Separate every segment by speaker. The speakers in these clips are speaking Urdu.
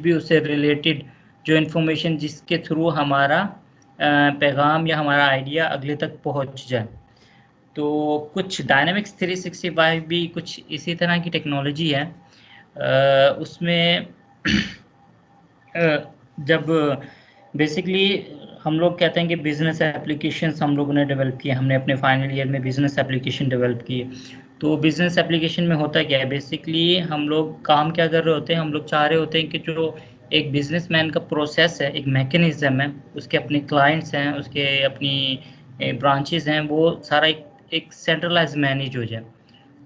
Speaker 1: بھی اس سے ریلیٹڈ جو انفارمیشن جس کے تھرو ہمارا پیغام یا ہمارا آئیڈیا اگلے تک پہنچ جائے. تو کچھ ڈائنامکس 365 بھی کچھ اسی طرح کی ٹیکنالوجی ہے. اس میں جب بیسکلی ہم لوگ کہتے ہیں کہ بزنس اپلیکیشنس ہم لوگوں نے ڈیولپ کیے، ہم نے اپنے فائنل ایئر میں بزنس اپلیکیشن ڈیولپ کیے. تو بزنس اپلیکیشن میں ہوتا کیا ہے، بیسکلی ہم لوگ کام کیا کر رہے ہوتے ہیں، ہم لوگ چاہ رہے ہوتے ہیں کہ جو ایک بزنس مین کا پروسیس ہے، ایک میکینزم ہے، اس کے اپنے کلائنٹس ہیں، اس کے اپنی برانچز ہیں، وہ سارا ایک سینٹرلائز مینیج ہو جائے.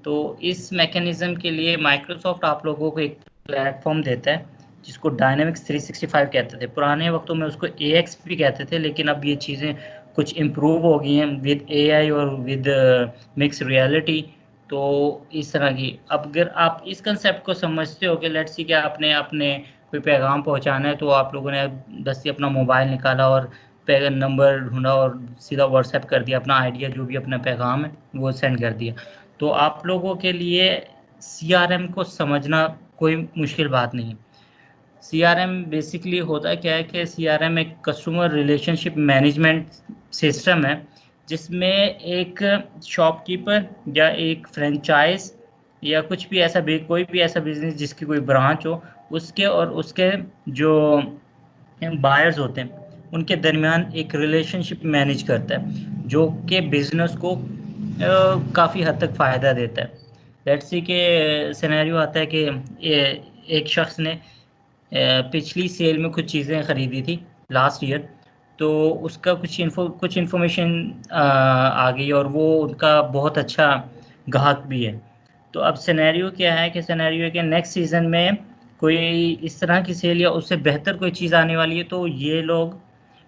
Speaker 1: تو اس میکینزم کے لیے مائکروسافٹ آپ لوگوں کو ایک پلیٹ فارم دیتا ہے جس کو ڈائنامکس 365 کہتے تھے. پرانے وقتوں میں اس کو اے ایکس بھی کہتے تھے، لیکن اب یہ چیزیں کچھ امپروو ہو گئی ہیں ود اے آئی اور ود مکس ریالٹی. تو اس طرح کی اب اگر آپ اس کنسیپٹ کو سمجھتے ہو کہ لیٹس سی کہ آپ نے اپنے کوئی پیغام پہنچانا ہے، تو آپ لوگوں نے دستی اپنا موبائل نکالا اور نمبر ڈھونڈا اور سیدھا واٹس ایپ کر دیا، اپنا آئیڈیا جو بھی اپنا پیغام ہے وہ سینڈ کر دیا. تو آپ لوگوں کے لیے سی آر ایم کو سمجھنا کوئی مشکل بات نہیں. سی آر ایم بیسکلی ہوتا کیا ہے کہ سی آر ایم ایک customer relationship management system ہے، جس میں ایک شاپ کیپر یا ایک فرینچائز یا کچھ بھی ایسا کوئی بھی ایسا بزنس جس کی کوئی برانچ ہو، اس کے اور اس کے جو بائرز ہوتے ہیں ان کے درمیان ایک ریلیشن شپ مینیج کرتا ہے، جو کہ بزنس کو کافی حد تک فائدہ دیتا ہے. لیٹس سی کہ سینیریو آتا ہے کہ ایک شخص نے پچھلی سیل میں کچھ چیزیں خریدی تھی لاسٹ ایئر، تو اس کا کچھ انفارمیشن آ گئی اور وہ ان کا بہت اچھا گاہک بھی ہے. تو اب سینیریو کیا ہے کہ سینیریو ہے کہ نیکسٹ سیزن میں کوئی اس طرح کی سیل یا اس سے بہتر کوئی چیز آنے والی ہے، تو یہ لوگ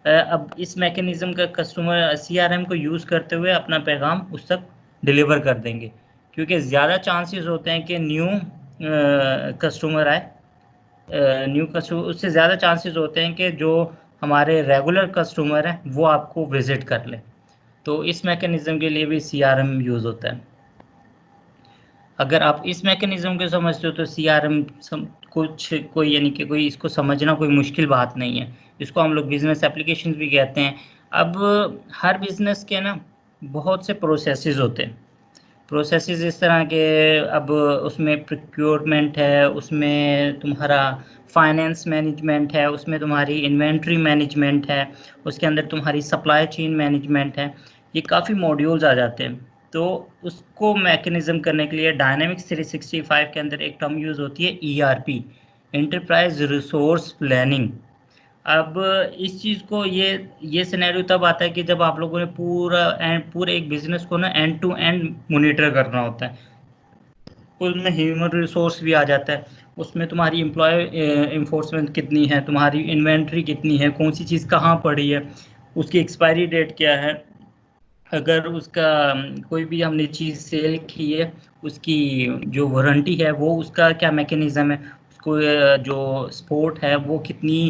Speaker 1: اب اس میکینزم کا کسٹمر سی آر ایم کو یوز کرتے ہوئے اپنا پیغام اس تک ڈیلیور کر دیں گے، کیونکہ زیادہ چانسز ہوتے ہیں کہ نیو کسٹمر آئے. نیو کسٹمر اس سے زیادہ چانسز ہوتے ہیں کہ جو ہمارے ریگولر کسٹمر ہیں وہ آپ کو وزٹ کر لیں. تو اس میکینزم کے لیے بھی سی آر ایم یوز ہوتا ہے. اگر آپ اس میکینزم کو سمجھتے ہو تو سی آر ایم کوئی یعنی کہ کوئی اس کو سمجھنا کوئی مشکل بات نہیں ہے. اس کو ہم لوگ بزنس اپلیکیشنز بھی کہتے ہیں. اب ہر بزنس کے نا بہت سے پروسیسز ہوتے ہیں. پروسیسز اس طرح کے اب اس میں پروکیورمنٹ ہے، اس میں تمہارا فائنینس مینجمنٹ ہے، اس میں تمہاری انوینٹری مینجمنٹ ہے، اس کے اندر تمہاری سپلائی چین مینجمنٹ ہے. یہ کافی موڈیولز آ جاتے ہیں. تو اس کو میکینزم کرنے کے لیے ڈائنامکس 365 کے اندر ایک ٹرم یوز ہوتی ہے E R P, enterprise resource planning. اب اس چیز کو یہ سینیریو تب آتا ہے کہ جب آپ لوگوں نے پورے ایک بزنس کو نا اینڈ ٹو اینڈ مانیٹر کرنا ہوتا ہے. اس میں ہیومن ریسورس بھی آ جاتا ہے، اس میں تمہاری امپلائی انفورسمنٹ کتنی ہے، تمہاری انوینٹری کتنی ہے، کون سی چیز کہاں پڑی ہے، اس کی ایکسپائری ڈیٹ کیا ہے، اگر اس کا کوئی بھی ہم نے چیز سیل کی ہے اس کی جو وارنٹی ہے وہ اس کا کیا میکینزم ہے، اس کو جو سپورٹ ہے وہ کتنی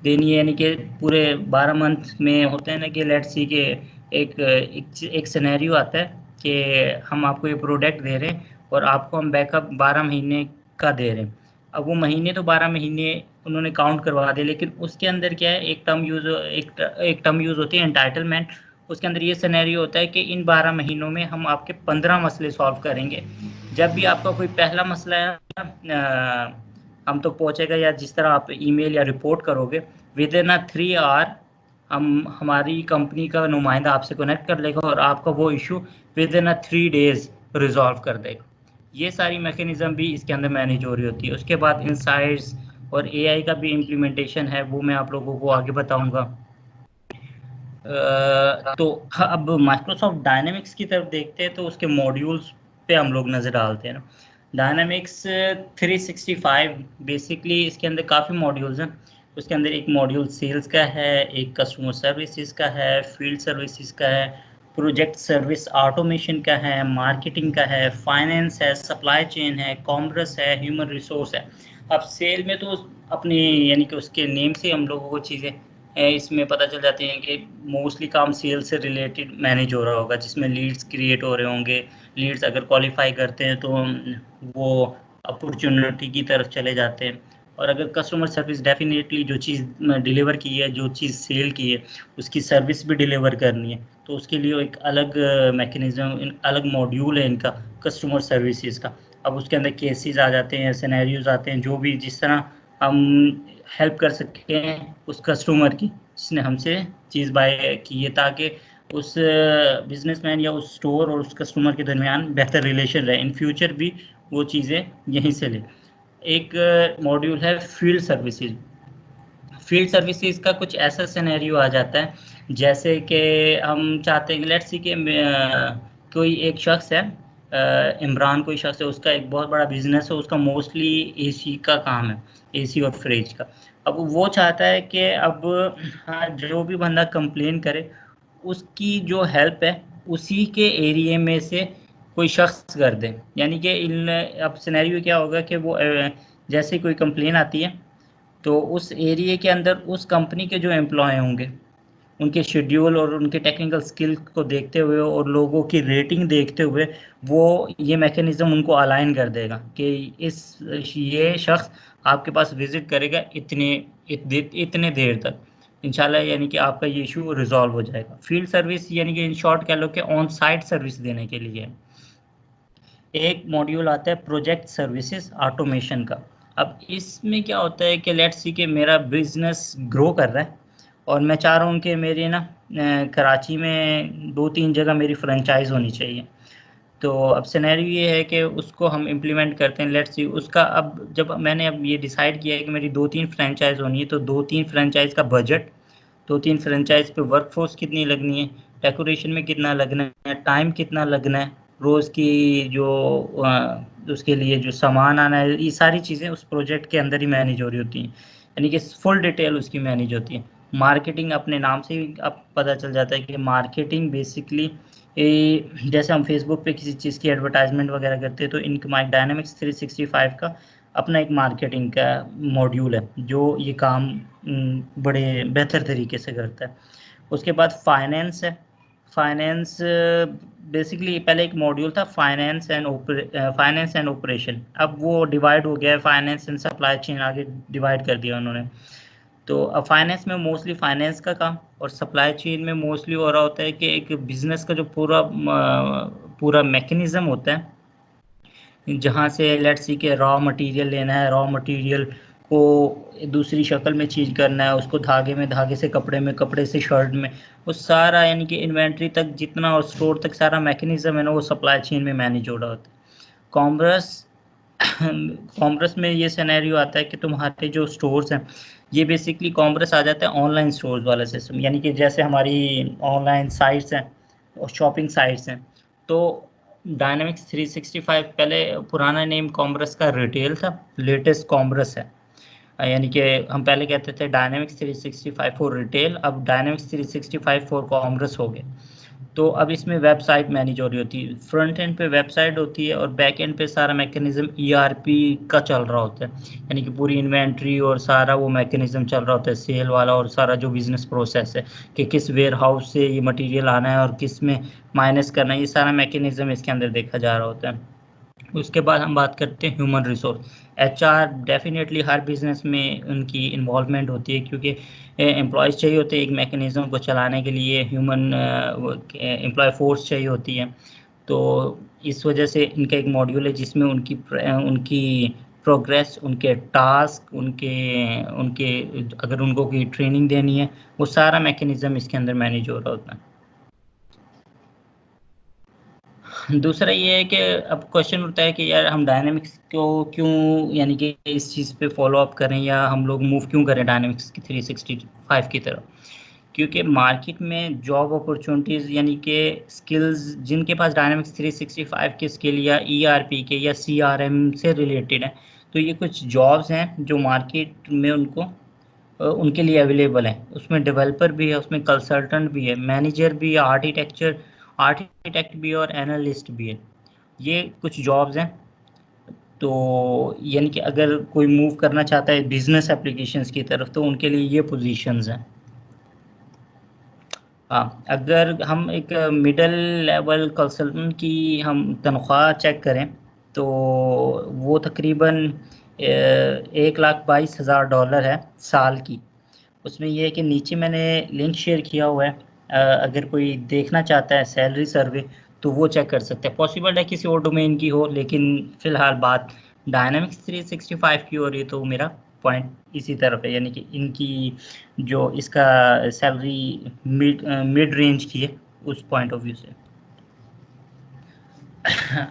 Speaker 1: دینی ہے. یعنی کہ پورے 12 منتھ میں ہوتے ہیں نا کہ لیٹس سی کہ ایک سینیریو آتا ہے کہ ہم آپ کو یہ پروڈکٹ دے رہے ہیں اور آپ کو ہم بیک اپ 12 مہینے کا دے رہے ہیں. اب وہ مہینے تو 12 مہینے انہوں نے کاؤنٹ کروا دے، لیکن اس کے اندر کیا ہے ایک ٹرم یوز ہوتی ہے انٹائٹلمنٹ. اس کے اندر یہ سینیریو ہوتا ہے کہ ان 12 مہینوں میں ہم آپ کے 15 مسئلے سالو کریں گے. جب بھی آپ کا کوئی پہلا مسئلہ ہے ہم تو پہنچے گا، یا جس طرح آپ ای میل یا رپورٹ کرو گے ود ان 3 آور ہماری کمپنی کا نمائندہ آپ سے کنیکٹ کر لے گا اور آپ کا وہ issue with in 3 days resolve کر دے گا. یہ ساری میکینزم بھی اس کے اندر مینیج ہو رہی ہوتی ہے. اس کے بعد انسائٹس اور اے آئی کا بھی امپلیمنٹیشن ہے، وہ میں آپ لوگوں کو آگے بتاؤں گا. تو اب مائکروسافٹ ڈائنامکس کی طرف دیکھتے ہیں تو اس کے موڈیولز پہ ہم لوگ نظر ڈالتے ہیں نا. ڈائنامکس 365 بیسکلی اس کے اندر کافی موڈیولز ہیں. اس کے اندر ایک موڈیول سیلز کا ہے، ایک کسٹمر سروسز کا ہے، فیلڈ سروسز کا ہے، پروجیکٹ سروس آٹومیشن کا ہے، مارکیٹنگ کا ہے، فائنینس ہے، سپلائی چین ہے، کامرس ہے، ہیومن ریسورس ہے. اب سیل میں تو اپنی یعنی کہ اس کے نیم سے ہم لوگوں کو چیزیں اس میں پتہ چل جاتی ہیں کہ موسٹلی کام سیل سے ریلیٹڈ مینیج ہو رہا ہوگا، جس میں لیڈز کریٹ ہو رہے ہوں گے. لیڈز اگر کوالیفائی کرتے ہیں تو وہ اپرچونٹی کی طرف چلے جاتے ہیں. اور اگر کسٹمر سروس ڈیفینیٹلی جو چیز ڈیلیور کی ہے، جو چیز سیل کی ہے، اس کی سروس بھی ڈیلیور کرنی ہے، تو اس کے لیے ایک الگ میکینزم، الگ ماڈیول ہے ان کا کسٹمر سروسز کا. اب اس کے اندر کیسز آ جاتے ہیں، سینیریوز آتے ہیں، جو بھی جس طرح ہم ہیلپ کر سکتے ہیں اس کسٹمر کی جس نے ہم سے چیز بائی کی ہے، تاکہ اس بزنس مین یا اس اسٹور اور اس کسٹمر کے درمیان بہتر ریلیشن رہے، ان فیوچر بھی وہ چیزیں یہیں سے لیں. ایک ماڈیول ہے فیلڈ سروسز. فیلڈ سروسز کا کچھ ایسا سینیریو آ جاتا ہے جیسے کہ ہم چاہتے ہیں کہ لیٹس سی کہ کوئی ایک شخص ہے، عمران کوئی شخص ہے، اس کا ایک بہت بڑا بزنس ہے، اس کا موسٹلی اے سی کا کام ہے، اے سی اور فریج کا. اب وہ چاہتا ہے کہ اب جو بھی بندہ کمپلین کرے اس کی جو ہیلپ ہے اسی کے ایریے میں سے کوئی شخص کر دے. یعنی کہ اب سینیریو کیا ہوگا کہ وہ جیسے کوئی کمپلین آتی ہے تو اس ایریے کے اندر اس کمپنی کے جو امپلائی ہوں گے ان کے شیڈیول اور ان کے ٹیکنیکل سکل کو دیکھتے ہوئے اور لوگوں کی ریٹنگ دیکھتے ہوئے وہ یہ میکینزم ان کو الائن کر دے گا کہ یہ شخص آپ کے پاس وزٹ کرے گا اتنے دیر تک انشاءاللہ، یعنی کہ آپ کا یہ ایشو ریزالو ہو جائے گا. فیلڈ سروس یعنی کہ ان شارٹ کہہ لو کہ آن سائٹ سروس دینے کے لیے. ایک ماڈیول آتا ہے پروجیکٹ سروسز آٹومیشن کا. اب اس میں کیا ہوتا ہے کہ لیٹس سی کہ میرا بزنس گرو کر رہا ہے اور میں چاہ رہا ہوں کہ میری نا کراچی میں 2-3 جگہ میری فرنچائز ہونی چاہیے. تو اب سینیریو یہ ہے کہ اس کو ہم امپلیمنٹ کرتے ہیں. لیٹس سی اس کا اب جب میں نے اب یہ ڈیسائیڈ کیا ہے کہ میری 2-3 فرنچائز ہونی ہے تو 2-3 فرنچائز کا بجٹ، 2-3 فرنچائز پہ ورک فورس کتنی لگنی ہے، ڈیکوریشن میں کتنا لگنا ہے، ٹائم کتنا لگنا ہے، روز کی جو اس کے لیے جو سامان آنا ہے، یہ ساری چیزیں اس پروجیکٹ کے اندر ہی مینیج ہو رہی ہوتی ہیں. یعنی کہ فل ڈیٹیل اس کی مینیج ہوتی ہے. مارکیٹنگ اپنے نام سے ہی اب پتہ چل جاتا ہے کہ مارکیٹنگ بیسکلی جیسے ہم فیس بک پہ کسی چیز کی ایڈورٹائزمنٹ وغیرہ کرتے ہیں تو ان کا ڈائنامکس 365 کا اپنا ایک مارکیٹنگ کا ماڈیول ہے جو یہ کام بڑے بہتر طریقے سے کرتا ہے. اس کے بعد فائنینس ہے. فائنینس بیسکلی پہلے ایک ماڈیول تھا فائنینس اینڈ آپریشن. اب وہ ڈیوائڈ ہو گیا ہے، فائنینس اینڈ سپلائی چین آگے ڈیوائڈ کر دیا انہوں نے. تو اب فائنینس میں موسٹلی فائنینس کا کام اور سپلائی چین میں موسٹلی ہو رہا ہوتا ہے کہ ایک بزنس کا جو پورا میکینزم ہوتا ہے جہاں سے لیٹس سی کہ را مٹیریل لینا ہے، را مٹیریل کو دوسری شکل میں چینج کرنا ہے، اس کو دھاگے میں، دھاگے سے کپڑے میں، کپڑے سے شرٹ میں، وہ سارا یعنی کہ انوینٹری تک جتنا اور اسٹور تک سارا میکینزم ہے نا وہ سپلائی چین میں مینیج ہو رہا ہوتا ہے. کامرس میں یہ سینیریو آتا ہے کہ تمہارے جو اسٹورز ہیں یہ بیسکلی کامرس آ جاتا ہے آن لائن اسٹورز والا سسٹم. یعنی کہ جیسے ہماری آن لائن سائٹس ہیں اور شاپنگ سائٹس ہیں تو ڈائنامکس 365 پہلے پرانا نیم کامرس کا ریٹیل تھا، لیٹسٹ کامرس ہے. یعنی کہ ہم پہلے کہتے تھے ڈائنامکس 365 فور ریٹیل، اب ڈائنامکس 365 فور کامرس ہو گئے. تو اب اس میں ویب سائٹ مینیج ہو رہی ہوتی ہے. فرنٹ اینڈ پہ ویب سائٹ ہوتی ہے اور بیک اینڈ پہ سارا میکینزم ERP کا چل رہا ہوتا ہے. یعنی کہ پوری انوینٹری اور سارا وہ میکینزم چل رہا ہوتا ہے، سیل والا اور سارا جو بزنس پروسیس ہے کہ کس ویئر ہاؤس سے یہ مٹیریل آنا ہے اور کس میں مائنس کرنا ہے، یہ سارا میکینزم اس کے اندر دیکھا جا رہا ہوتا ہے. اس کے بعد ہم بات کرتے ہیں ہیومن ریسورس. HR ڈیفینیٹلی ہر بزنس میں ان کی انوالومنٹ ہوتی ہے کیونکہ امپلائیز چاہیے ہوتے ہیں ایک میکینزم کو چلانے کے لیے، ہیومن امپلائی فورس چاہیے ہوتی ہے. تو اس وجہ سے ان کا ایک ماڈیول ہے جس میں ان کی پروگریس، ان کے ٹاسک، ان کے اگر ان کو کوئی ٹریننگ دینی ہے وہ سارا میکینزم اس کے اندر مینیج ہو رہا ہوتا ہے. دوسرا یہ ہے کہ اب کویشچن اٹھتا ہے کہ یار ہم ڈائنامکس کو کیوں یعنی کہ اس چیز پہ فالو اپ کریں یا ہم لوگ موو کیوں کریں ڈائنامکس کی 365 کی طرف. کیونکہ مارکیٹ میں جاب اپرچونیٹیز یعنی کہ سکلز جن کے پاس ڈائنامکس 365 کے سکل یا ERP کے یا CRM سے ریلیٹڈ ہیں تو یہ کچھ جابز ہیں جو مارکیٹ میں ان کے لیے اویلیبل ہیں. اس میں ڈیولپر بھی ہے، اس میں کنسلٹنٹ بھی ہے، مینیجر بھی ہے، آرکیٹیکٹ بھی اور اینالسٹ بھی ہے. یہ کچھ جابز ہیں. تو یعنی کہ اگر کوئی موو کرنا چاہتا ہے بزنس اپلیکیشنز کی طرف تو ان کے لیے یہ پوزیشنز ہیں. اگر ہم ایک مڈل لیول کنسلٹنٹ کی ہم تنخواہ چیک کریں تو وہ تقریباً $1,22,000 ہے سال کی. اس میں یہ ہے کہ نیچے میں نے لنک شیئر کیا ہوا ہے. اگر کوئی دیکھنا چاہتا ہے سیلری سروے تو وہ چیک کر سکتے ہیں. پاسبل ہے کسی اور ڈومین کی ہو، لیکن فی الحال بات ڈائنامکس 365 کی ہو رہی ہے، تو میرا پوائنٹ اسی طرف ہے، یعنی کہ ان کی جو اس کا سیلری مڈ رینج کی ہے اس پوائنٹ آف ویو سے.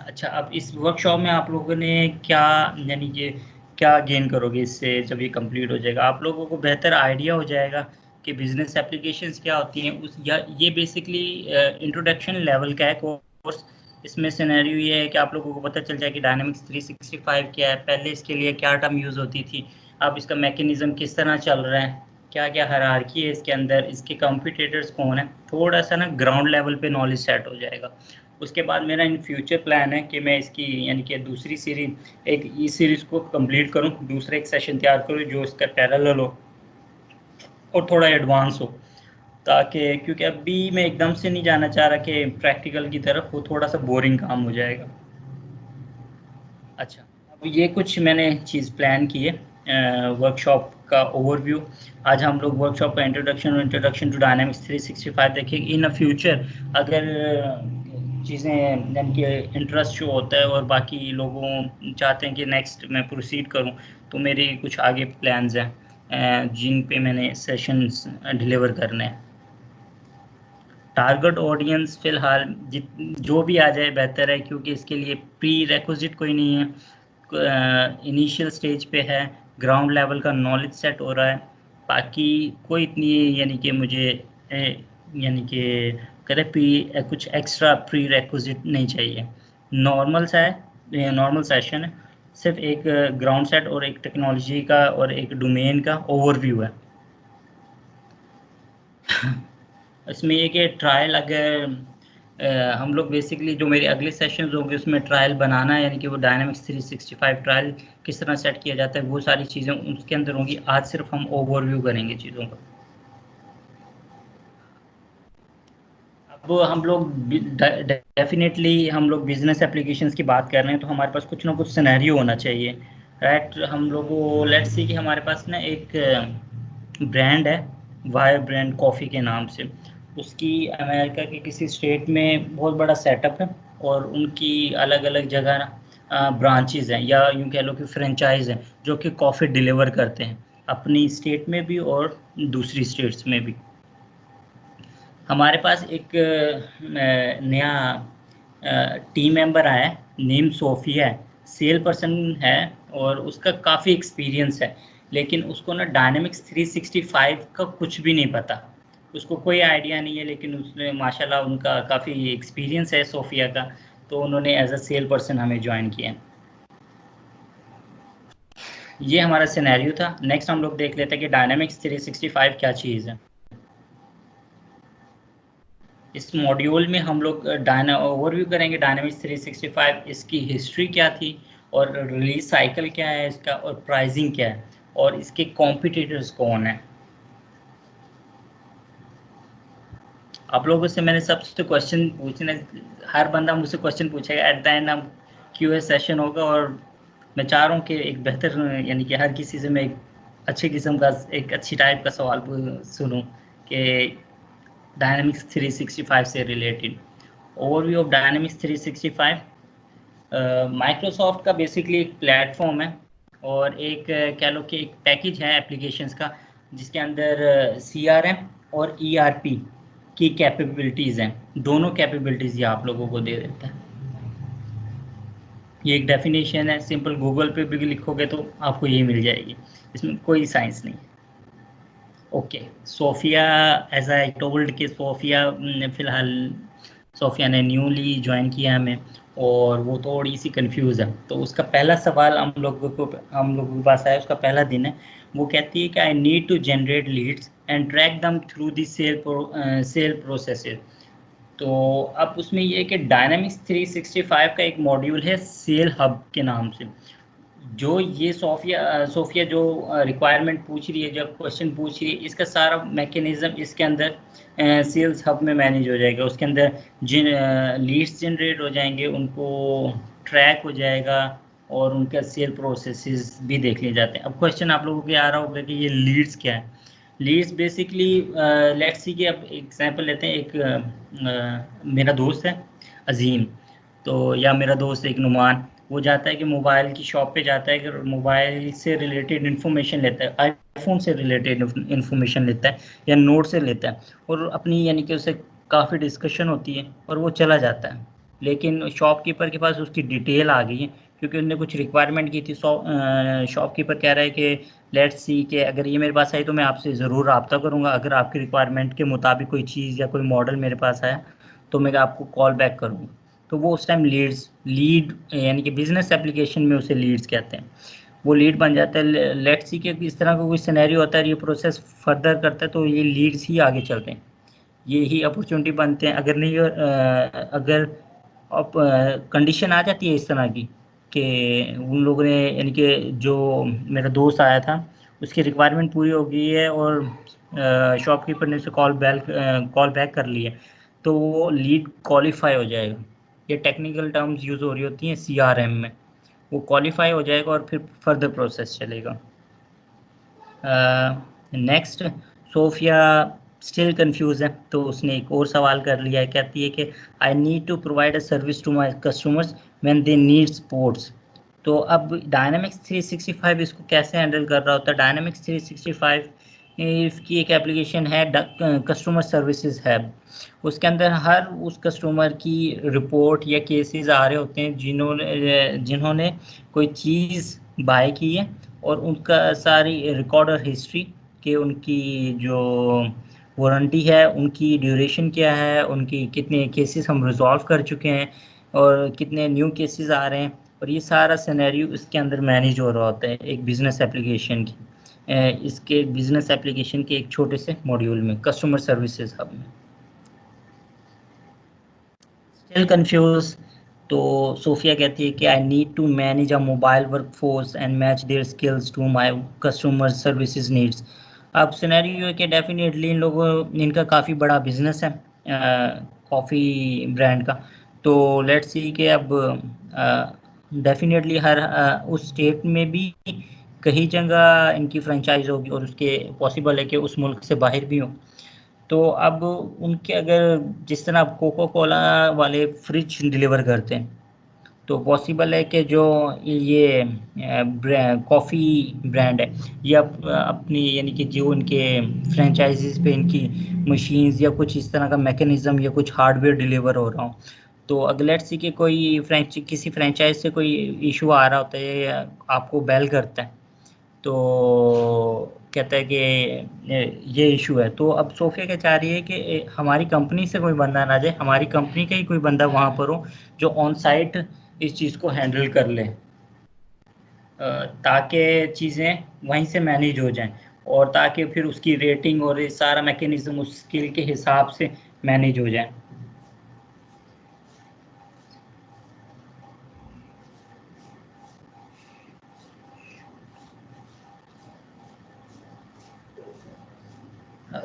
Speaker 1: اچھا، اب اس ورک شاپ میں آپ لوگوں نے کیا، یعنی کہ کیا گین کرو گے اس سے جب یہ کمپلیٹ ہو جائے گا؟ آپ لوگوں کو بہتر آئیڈیا ہو جائے گا کہ بزنس اپلیکیشنز کیا ہوتی ہیں. یا یہ بیسکلی انٹروڈکشن لیول کا ہے کورس. اس میں سینیریو یہ ہے کہ آپ لوگوں کو پتہ چل جائے کہ ڈائنامکس 365 کیا ہے، پہلے اس کے لیے کیا ٹرم یوز ہوتی تھی، اب اس کا میکینزم کس طرح چل رہا ہے، کیا کیا ہرارکی ہے اس کے اندر، اس کے کمپیٹیٹرز کون ہیں. تھوڑا سا نا گراؤنڈ لیول پہ نالج سیٹ ہو جائے گا. اس کے بعد میرا ان فیوچر پلان ہے کہ میں اس کی یعنی کہ دوسری سیریز، ایک ای سیریز کو کمپلیٹ کروں، دوسرا ایک سیشن تیار کروں جو اس کا پیرالل ہو اور تھوڑا ایڈوانس ہو، تاکہ کیونکہ ابھی میں ایک دم سے نہیں جانا چاہ رہا کہ پریکٹیکل کی طرف، وہ تھوڑا سا بورنگ کام ہو جائے گا. اچھا، اب یہ کچھ میں نے چیز پلان کی ہے ورک شاپ کا اوور ویو. آج ہم لوگ ورک شاپ کا انٹروڈکشن ٹو ڈائنامکس 365 دیکھیں گے. ان فیوچر اگر چیزیں یعنی کہ انٹرسٹ شو ہوتا ہے اور باقی لوگوں چاہتے ہیں کہ نیکسٹ میں پروسیڈ کروں، تو میرے کچھ آگے پلانز ہیں جن پہ میں نے سیشنز ڈیلیور کرنے ہیں. ٹارگٹ آڈینس فی الحال جو بھی آ جائے بہتر ہے، کیونکہ اس کے لیے پری ریکوزٹ کوئی نہیں ہے، انیشیل سٹیج پہ ہے، گراؤنڈ لیول کا نالج سیٹ ہو رہا ہے. باقی کوئی اتنی یعنی کہ مجھے یعنی کہ کرے کچھ ایکسٹرا پری ریکوزٹ نہیں چاہیے. نارمل سا ہے، نارمل سیشن ہے، صرف ایک گراؤنڈ سیٹ اور ایک ٹیکنالوجی کا اور ایک ڈومین کا اوور ویو ہے. اس میں یہ کہ ٹرائل اگر ہم لوگ بیسکلی جو میرے اگلے سیشنز ہوں گے اس میں ٹرائل بنانا ہے، یعنی کہ وہ ڈائنامکس 365 ٹرائل کس طرح سیٹ کیا جاتا ہے وہ ساری چیزیں اس کے اندر ہوں گی. آج صرف ہم اوور ویو کریں گے چیزوں کا. اب ہم لوگ ڈیفینیٹلی ہم لوگ بزنس اپلیکیشنز کی بات کر رہے ہیں، تو ہمارے پاس کچھ نہ کچھ سینیریو ہونا چاہیے، رائٹ. ہم لوگوں لیٹس سی کہ ہمارے پاس نا ایک برانڈ ہے وائر برانڈ کافی کے نام سے. اس کی امریکہ کے کسی اسٹیٹ میں بہت بڑا سیٹ اپ ہے، اور ان کی الگ الگ جگہ برانچز ہیں، یا یوں کہہ لو کہ فرینچائز ہیں جو کہ کافی ڈیلیور کرتے ہیں اپنی اسٹیٹ میں بھی اور دوسری اسٹیٹس میں بھی. ہمارے پاس ایک نیا ٹیم ممبر آیا ہے، نیم صوفیہ ہے، سیل پرسن ہے، اور اس کا کافی ایکسپیرینس ہے. لیکن اس کو نا ڈائنامکس 365 کا کچھ بھی نہیں پتہ، اس کو کوئی آئیڈیا نہیں ہے. لیکن اس نے ماشاءاللہ ان کا کافی ایکسپیرینس ہے صوفیہ کا، تو انہوں نے ایز اے سیل پرسن ہمیں جوائن کیا. یہ ہمارا سینیریو تھا. نیکسٹ ہم لوگ دیکھ لیتے ہیں کہ ڈائنامکس 365 کیا چیز ہے. اس ماڈیول میں ہم لوگ اوور ویو کریں گے ڈائنامکس 365، اس کی ہسٹری کیا تھی، اور ریلیز سائیکل کیا ہے اس کا، اور پرائزنگ کیا ہے، اور اس کے کمپیٹیٹرز کون ہیں. آپ لوگوں سے میں نے سب سے کوشچن پوچھنے، ہر بندہ مجھ سے کوشچن پوچھے گا. ایٹ دا اینڈ ہم کیو اے سیشن ہوگا، اور میں چاہ رہا ہوں کہ ایک بہتر یعنی کہ ہر کسی سے میں ایک اچھی قسم کا ایک اچھی ٹائپ کا سوال سنوں کہ ڈائنامکس 365 سے related. Overview of Dynamics 365. Microsoft کا بیسکلی ایک پلیٹ فارم ہے، اور ایک کہہ لو کہ ایک پیکیج ہے اپلیکیشنس کا، جس کے اندر سی آر ایم اور ای آر پی کی کیپیبلٹیز ہیں. دونوں کیپیبلٹیز یہ آپ لوگوں کو دے دیتا ہے. یہ ایک ڈیفینیشن ہے، سمپل گوگل پہ بھی لکھو گے تو آپ کو یہی مل جائے گی، اس میں کوئی سائنس نہیں ہے. Okay, Sophia as I told کہ صوفیہ فی الحال صوفیہ نے نیولی جوائن کیا ہمیں، اور وہ تھوڑی سی کنفیوز ہے. تو اس کا پہلا سوال ہم لوگوں کے پاس آیا، اس کا پہلا دن ہے. وہ کہتی ہے کہ I need to generate leads and track them through the sale processes. تو اب اس میں یہ ہے کہ ڈائنامکس 365 کا ایک ماڈیول ہے سیل ہب کے نام سے. جو یہ صوفیہ جو ریکوائرمنٹ پوچھ رہی ہے، جب کوشچن پوچھ رہی ہے، اس کا سارا میکینزم اس کے اندر سیلز ہب میں مینیج ہو جائے گا. اس کے اندر جن لیڈس جنریٹ ہو جائیں گے، ان کو ٹریک ہو جائے گا، اور ان کا سیل پروسیسز بھی دیکھ لیے جاتے ہیں. اب کوشچن آپ لوگوں کے آ رہا ہوگا کہ یہ لیڈس کیا ہے. لیڈس بیسکلی لیٹس سی کہ اب ایگزامپل لیتے ہیں. ایک میرا دوست ہے عظیم، تو یا میرا دوست ایک نعمان، وہ جاتا ہے کہ موبائل کی شاپ پہ جاتا ہے کہ موبائل سے ریلیٹڈ انفارمیشن لیتا ہے، آئی فون سے ریلیٹڈ انفارمیشن لیتا ہے یا نوٹ سے لیتا ہے، اور اپنی یعنی کہ اسے کافی ڈسکشن ہوتی ہے اور وہ چلا جاتا ہے. لیکن شاپ کیپر کے پاس اس کی ڈیٹیل آ گئی ہے کیونکہ انہوں نے کچھ ریکوائرمنٹ کی تھی. شاپ کیپر کہہ رہا ہے کہ لیٹس سی کہ اگر یہ میرے پاس آئی تو میں آپ سے ضرور رابطہ کروں گا، اگر آپ کی ریکوائرمنٹ کے مطابق کوئی چیز یا کوئی ماڈل میرے پاس آیا تو میں آپ کو کال بیک کروں گا. تو وہ اس ٹائم لیڈ یعنی کہ بزنس اپلیکیشن میں اسے لیڈز کہتے ہیں. وہ لیڈ بن جاتا ہے. لیٹس سی کہ اس طرح کا کوئی سینیریو ہوتا ہے، یہ پروسیس فردر کرتا ہے تو یہ لیڈز ہی آگے چلتے ہیں، یہی اپرچونٹی بنتے ہیں. اگر نہیں اگر اب کنڈیشن آ جاتی ہے اس طرح کی کہ ان لوگوں نے یعنی کہ جو میرا دوست آیا تھا اس کی ریکوائرمنٹ پوری ہو گئی ہے اور شاپ کیپر نے اسے کال بیک کر لی ہے، تو وہ لیڈ کوالیفائی ہو جائے گا. یہ ٹیکنیکل ٹرمز یوز ہو رہی ہوتی ہیں CRM میں. وہ کوالیفائی ہو جائے گا اور پھر فردر پروسیس چلے گا. نیکسٹ، صوفیہ اسٹل کنفیوز ہے تو اس نے ایک اور سوال کر لیا ہے. کہتی ہے کہ I need to provide a service to my customers when they need supports. تو اب ڈائنامکس 365 اس کو کیسے ہینڈل کر رہا ہوتا ہے. ڈائنامکس 365 کی ایک ایپلیکیشن ہے کسٹمر سروسز ہیب. اس کے اندر ہر اس کسٹمر کی رپورٹ یا کیسز آ رہے ہوتے ہیں جنہوں نے کوئی چیز بائی کی ہے، اور ان کا ساری ریکارڈ اور ہسٹری کہ ان کی جو وارنٹی ہے، ان کی ڈیوریشن کیا ہے، ان کی کتنے کیسز ہم ریزالو کر چکے ہیں اور کتنے نیو کیسز آ رہے ہیں. اور یہ سارا سینیریو اس کے اندر مینیج ہو رہا ہوتا ہے ایک بزنس ایپلیکیشن کی، اس کے بزنس ایپلیکیشن کے ایک چھوٹے سے ماڈیول میں کسٹمر سروسز ہب میں. اسٹل کنفیوز تو صوفیہ کہتی ہے کہ I need to manage a mobile workforce and match their skills to my customer services needs. اب سینیریو ہے کہ ڈیفینیٹلی ان کا کافی بڑا بزنس ہے کافی برانڈ کا. تو لیٹس سی کہ اب ڈیفینیٹلی ہر اس اسٹیٹ میں بھی کہیں جگہ ان کی فرنچائز ہوگی اور اس کے پاسبل ہے کہ اس ملک سے باہر بھی ہوں. تو اب ان کے اگر جس طرح کوکو کولا والے فریج ڈلیور کرتے ہیں تو پاسبل ہے کہ جو یہ کافی برانڈ ہے یا اپنی یعنی کہ جو ان کے فرینچائزیز پہ ان کی مشینز یا کچھ اس طرح کا میکینزم یا کچھ ہارڈ ویئر ڈلیور ہو رہا ہوں، تو اگر لیٹس سی کہ کوئی کسی فرینچائز سے کوئی ایشو آ رہا ہوتا ہے یا آپ کو بیل کرتا ہے تو کہتا ہے کہ یہ ایشو ہے. تو اب صوفیہ کیا چاہ رہی ہے کہ ہماری کمپنی سے کوئی بندہ نہ جائے، ہماری کمپنی کا ہی کوئی بندہ وہاں پر ہو جو آن سائٹ اس چیز کو ہینڈل کر لے تاکہ چیزیں وہیں سے مینیج ہو جائیں اور تاکہ پھر اس کی ریٹنگ اور سارا میکینزم اس اسکل کے حساب سے مینیج ہو جائے.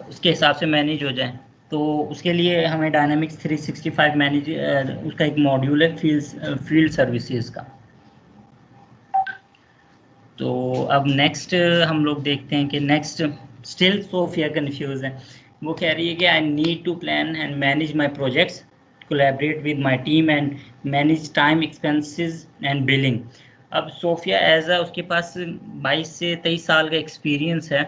Speaker 1: اس کے حساب سے مینیج ہو جائیں. تو اس کے لیے ہمیں ڈائنامکس 365 مینیج اس کا ایک ماڈیول ہے فیلڈ سروسز کا. تو اب نیکسٹ ہم لوگ دیکھتے ہیں کہ نیکسٹ اسٹل صوفیہ کنفیوز ہے. وہ کہہ رہی ہے کہ I need to plan and manage my projects, collaborate with my team and manage time expenses and billing. اب صوفیہ ایز اے اس کے پاس 22 سے 23 سال کا ایکسپیرینس ہے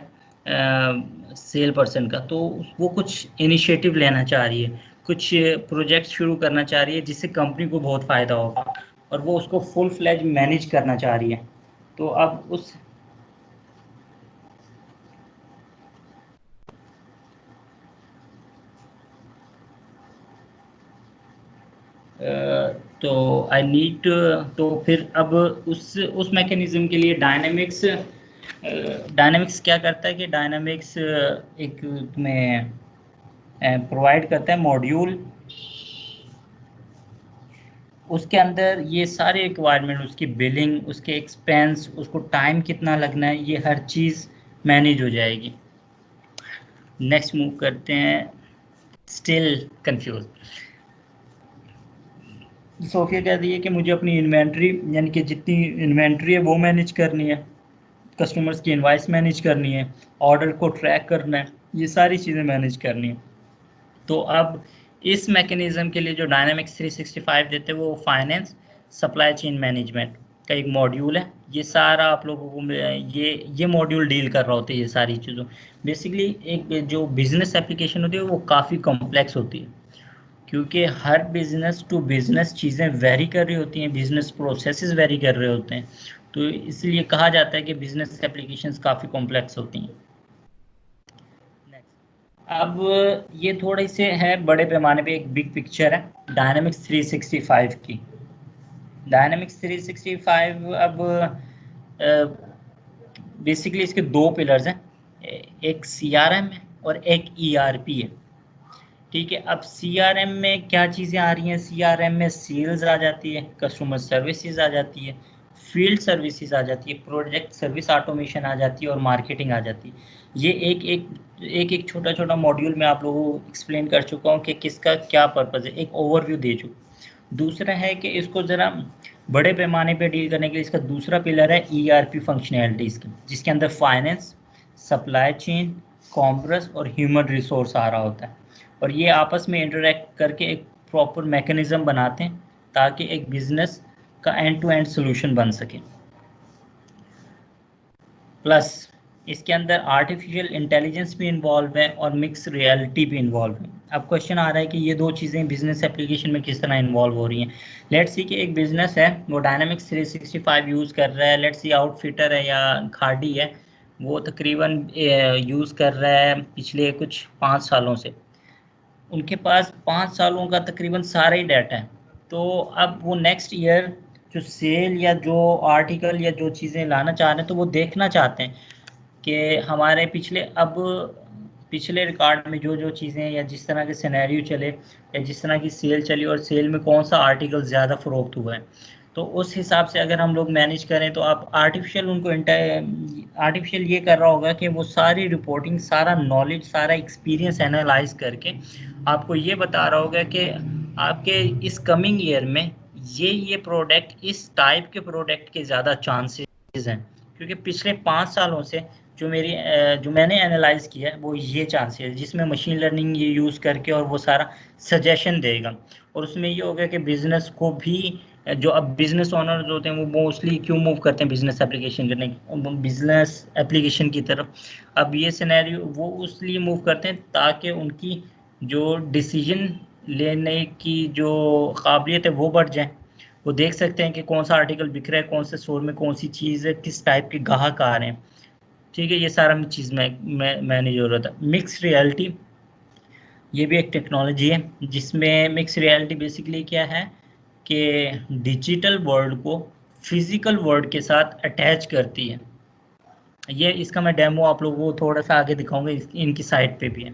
Speaker 1: سیل پرسن کا. تو وہ کچھ انیشیٹو لینا چاہ رہی ہے، کچھ پروجیکٹ شروع کرنا چاہ رہی ہے جس سے کمپنی کو بہت فائدہ ہوگا اور وہ اس کو فل فلیج مینیج کرنا چاہ رہی ہے. تو اب اس تو آئی نیڈ تو پھر اب اس میکینزم کے لیے ڈائنامکس کیا کرتا ہے کہ ڈائنامکس ایک تمہیں پرووائڈ کرتا ہے ماڈیول. اس کے اندر یہ سارے ریکوائرمنٹ، اس کی بلنگ، اس کے ایکسپینس، اس کو ٹائم کتنا لگنا ہے، یہ ہر چیز مینیج ہو جائے گی. نیکسٹ موو کرتے ہیں اسٹل کنفیوز. صوفیہ کہتی ہے کہ مجھے اپنی انوینٹری یعنی کہ جتنی انوینٹری ہے وہ مینیج کرنی ہے، کسٹمرز کی انوائس مینیج کرنی ہے، آرڈر کو ٹریک کرنا ہے، یہ ساری چیزیں مینیج کرنی ہیں۔ تو اب اس میکنزم کے لیے جو ڈائنامکس 365 دیتے ہیں وہ فائنینس سپلائی چین مینجمنٹ کا ایک ماڈیول ہے۔ یہ سارا آپ لوگوں کو یہ ماڈیول ڈیل کر رہا ہوتا ہے یہ ساری چیزوں۔ بیسیکلی ایک جو بزنس اپلیکیشن ہوتی ہے وہ کافی کمپلیکس ہوتی ہے، کیونکہ ہر بزنس ٹو بزنس چیزیں ویری کر رہی ہوتی ہیں، بزنس پروسیسز ویری کر رہے ہوتے ہیں، تو اس لیے کہا جاتا ہے کہ بزنس اپلیکیشنز کافی کمپلیکس ہوتی ہیں۔ اب یہ تھوڑے سے ہے بڑے پیمانے پہ ایک بگ پکچر ہے ڈائنامکس 365 کی۔ ڈائنامکس 365 اب بیسیکلی اس کے دو پلرز ہیں، ایک سی آر ایم ہے اور ایک ای آر پی ہے، ٹھیک ہے۔ اب سی آر ایم میں کیا چیزیں آ رہی ہیں؟ سی آر ایم میں سیلز آ جاتی ہے، کسٹمر سروسز آ جاتی ہے، فیلڈ سروسز آ جاتی ہے، پروجیکٹ سروس آٹومیشن آ جاتی ہے اور مارکیٹنگ آ جاتی ہے۔ یہ ایک چھوٹا چھوٹا ماڈیول میں آپ لوگوں کو ایکسپلین کر چکا ہوں کہ کس کا کیا پرپز ہے، ایک اوور ویو دے چکا۔ دوسرا ہے کہ اس کو ذرا بڑے پیمانے پہ ڈیل کرنے کے لیے اس کا دوسرا پلر ہے ای آر پی فنکشنالٹیز کی، جس کے اندر فائنینس، سپلائی چین، کامرس اور ہیومن ریسورس آ رہا ہوتا ہے، اور یہ آپس میں انٹریکٹ کر کے ایک پراپر میکنزم بناتے ہیں تاکہ ایک بزنس کا اینڈ ٹو اینڈ سولوشن بن سکے۔ پلس اس کے اندر آرٹیفیشیل انٹیلیجنس بھی انوالو ہے اور مکس ریئلٹی بھی انوالو ہے۔ اب کوشچن آ رہا ہے کہ یہ دو چیزیں بزنس اپلیکیشن میں کس طرح انوالو ہو رہی ہیں۔ لیٹ سی کہ ایک بزنس ہے وہ ڈائنامکس 365 یوز کر رہا ہے، لیٹ سی آؤٹ فٹر ہے یا کھاڑی ہے، وہ تقریباً یوز کر رہا ہے پچھلے کچھ 5 سالوں سے، ان کے پاس 5 سالوں کا تقریباً سارا ہی ڈیٹا ہے۔ تو اب وہ نیکسٹ ایئر جو سیل یا جو آرٹیکل یا جو چیزیں لانا چاہ رہے ہیں تو وہ دیکھنا چاہتے ہیں کہ ہمارے پچھلے ریکارڈ میں جو چیزیں یا جس طرح کے سینیریو چلے یا جس طرح کی سیل چلی اور سیل میں کون سا آرٹیکل زیادہ فروخت ہوا ہے، تو اس حساب سے اگر ہم لوگ مینیج کریں تو آپ آرٹیفیشیل یہ کر رہا ہوگا کہ وہ ساری رپورٹنگ، سارا نالج، سارا ایکسپیرینس اینالائز کر کے آپ کو یہ بتا رہا ہوگا کہ آپ کے اس کمنگ ایئر میں یہ پروڈکٹ، اس ٹائپ کے پروڈکٹ کے زیادہ چانسز ہیں، کیونکہ پچھلے 5 سالوں سے جو میں نے اینالائز کیا ہے وہ یہ چانسز ہے، جس میں مشین لرننگ یہ یوز کر کے اور وہ سارا سجیشن دے گا، اور اس میں یہ ہوگا کہ بزنس کو بھی، جو اب بزنس اونرز ہوتے ہیں وہ موسٹلی کیوں موو کرتے ہیں بزنس اپلیکیشن کی طرف، اب یہ سینیریو وہ اس لیے موو کرتے ہیں تاکہ ان کی جو ڈیسیجن لینے کی جو قابلیت ہے وہ بڑھ جائے، وہ دیکھ سکتے ہیں کہ کون سا آرٹیکل بک رہا ہے، کون سے اسٹور میں کون سی چیز ہے، کس ٹائپ کے گاہک آ رہے ہیں، ٹھیک ہے۔ یہ سارا چیز میں نے جو رہا تھا مکس ریئلٹی، یہ بھی ایک ٹیکنالوجی ہے جس میں مکس ریئلٹی بیسیکلی کیا ہے کہ ڈیجیٹل ورلڈ کو فزیکل ورلڈ کے ساتھ اٹیچ کرتی ہے۔ یہ اس کا میں ڈیمو آپ لوگوں کو تھوڑا سا آگے دکھاؤں گا، ان کی سائٹ پہ بھی ہے،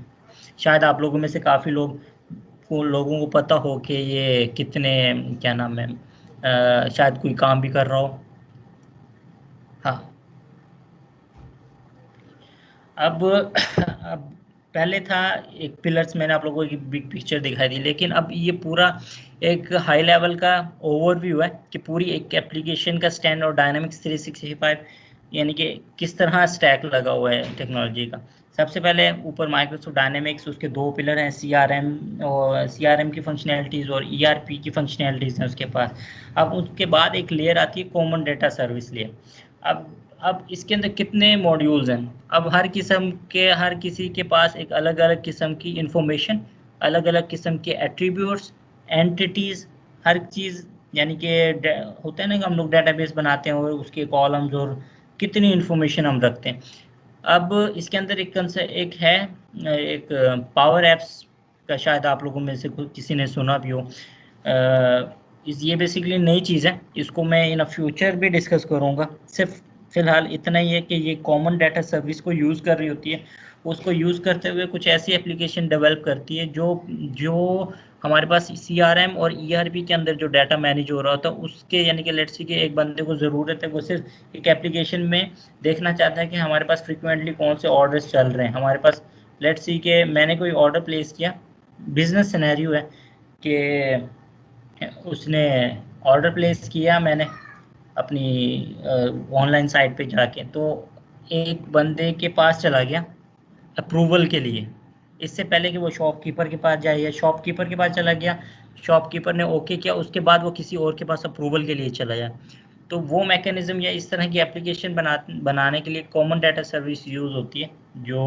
Speaker 1: شاید آپ لوگوں میں سے کافی لوگوں کو پتہ ہو کہ یہ کتنے کیا نام ہے، شاید کوئی کام بھی کر رہا ہو۔ ہاں، اب پہلے تھا ایک پلرز، میں نے آپ لوگوں کو ایک بگ پکچر دکھائی دی، لیکن اب یہ پورا ایک ہائی لیول کا اوور ویو ہے کہ پوری ایک ایپلیکیشن کا سٹینڈ اور ڈائنامکس 365 یعنی کہ کس طرح سٹیک لگا ہوا ہے ٹیکنالوجی کا۔ سب سے پہلے اوپر مائکروسافٹ ڈائنامکس، اس کے دو پلر ہیں، سی آر ایم کی فنکشنالٹیز اور ای آر پی کی فنکشنالٹیز ہیں اس کے پاس۔ اب اس کے بعد ایک لیئر آتی ہے کامن ڈیٹا سروس لیئر۔ اب اس کے اندر کتنے موڈیولز ہیں، اب ہر کسی کے پاس ایک الگ الگ قسم کی انفارمیشن، الگ الگ قسم کے ایٹریبیوٹس، اینٹیٹیز، ہر چیز، یعنی کہ ہوتا ہے نا کہ ہم لوگ ڈیٹا بیس بناتے ہیں اور اس کے کالمز اور کتنی انفارمیشن ہم رکھتے ہیں۔ اب اس کے اندر ایک ہے ایک پاور ایپس کا، شاید آپ لوگوں میں سے کسی نے سنا بھی ہو۔ یہ بیسیکلی نئی چیز ہے، اس کو میں ان فیوچر بھی ڈسکس کروں گا، صرف فی الحال اتنا ہی ہے کہ یہ کامن ڈیٹا سروس کو یوز کر رہی ہوتی ہے، اس کو یوز کرتے ہوئے کچھ ایسی ایپلیکیشن ڈیولپ کرتی ہے جو ہمارے پاس سی آر ایم اور ای آر پی کے اندر جو ڈیٹا مینیج ہو رہا ہوتا ہے اس کے، یعنی کہ لیٹس سی کہ ایک بندے کو ضرورت ہے، وہ صرف ایک ایپلیکیشن میں دیکھنا چاہتا ہے کہ ہمارے پاس فریکوینٹلی کون سے آرڈرز چل رہے ہیں، ہمارے پاس لیٹس سی کہ میں نے کوئی آرڈر پلیس کیا، بزنس سینیریو ہے کہ اس نے آرڈر پلیس کیا میں نے اپنی آن لائن سائٹ پہ جا کے، تو ایک بندے کے پاس چلا گیا اپروول کے لیے، اس سے پہلے کہ وہ شاپ کیپر کے پاس جائے، یا شاپ کیپر کے پاس چلا گیا، شاپ کیپر نے اوکے کیا، اس کے بعد وہ کسی اور کے پاس اپروول کے لیے چلا جائے. تو وہ میکینزم یا اس طرح کی اپلیکیشن بنانے کے لیے کامن ڈیٹا سروس یوز ہوتی ہے، جو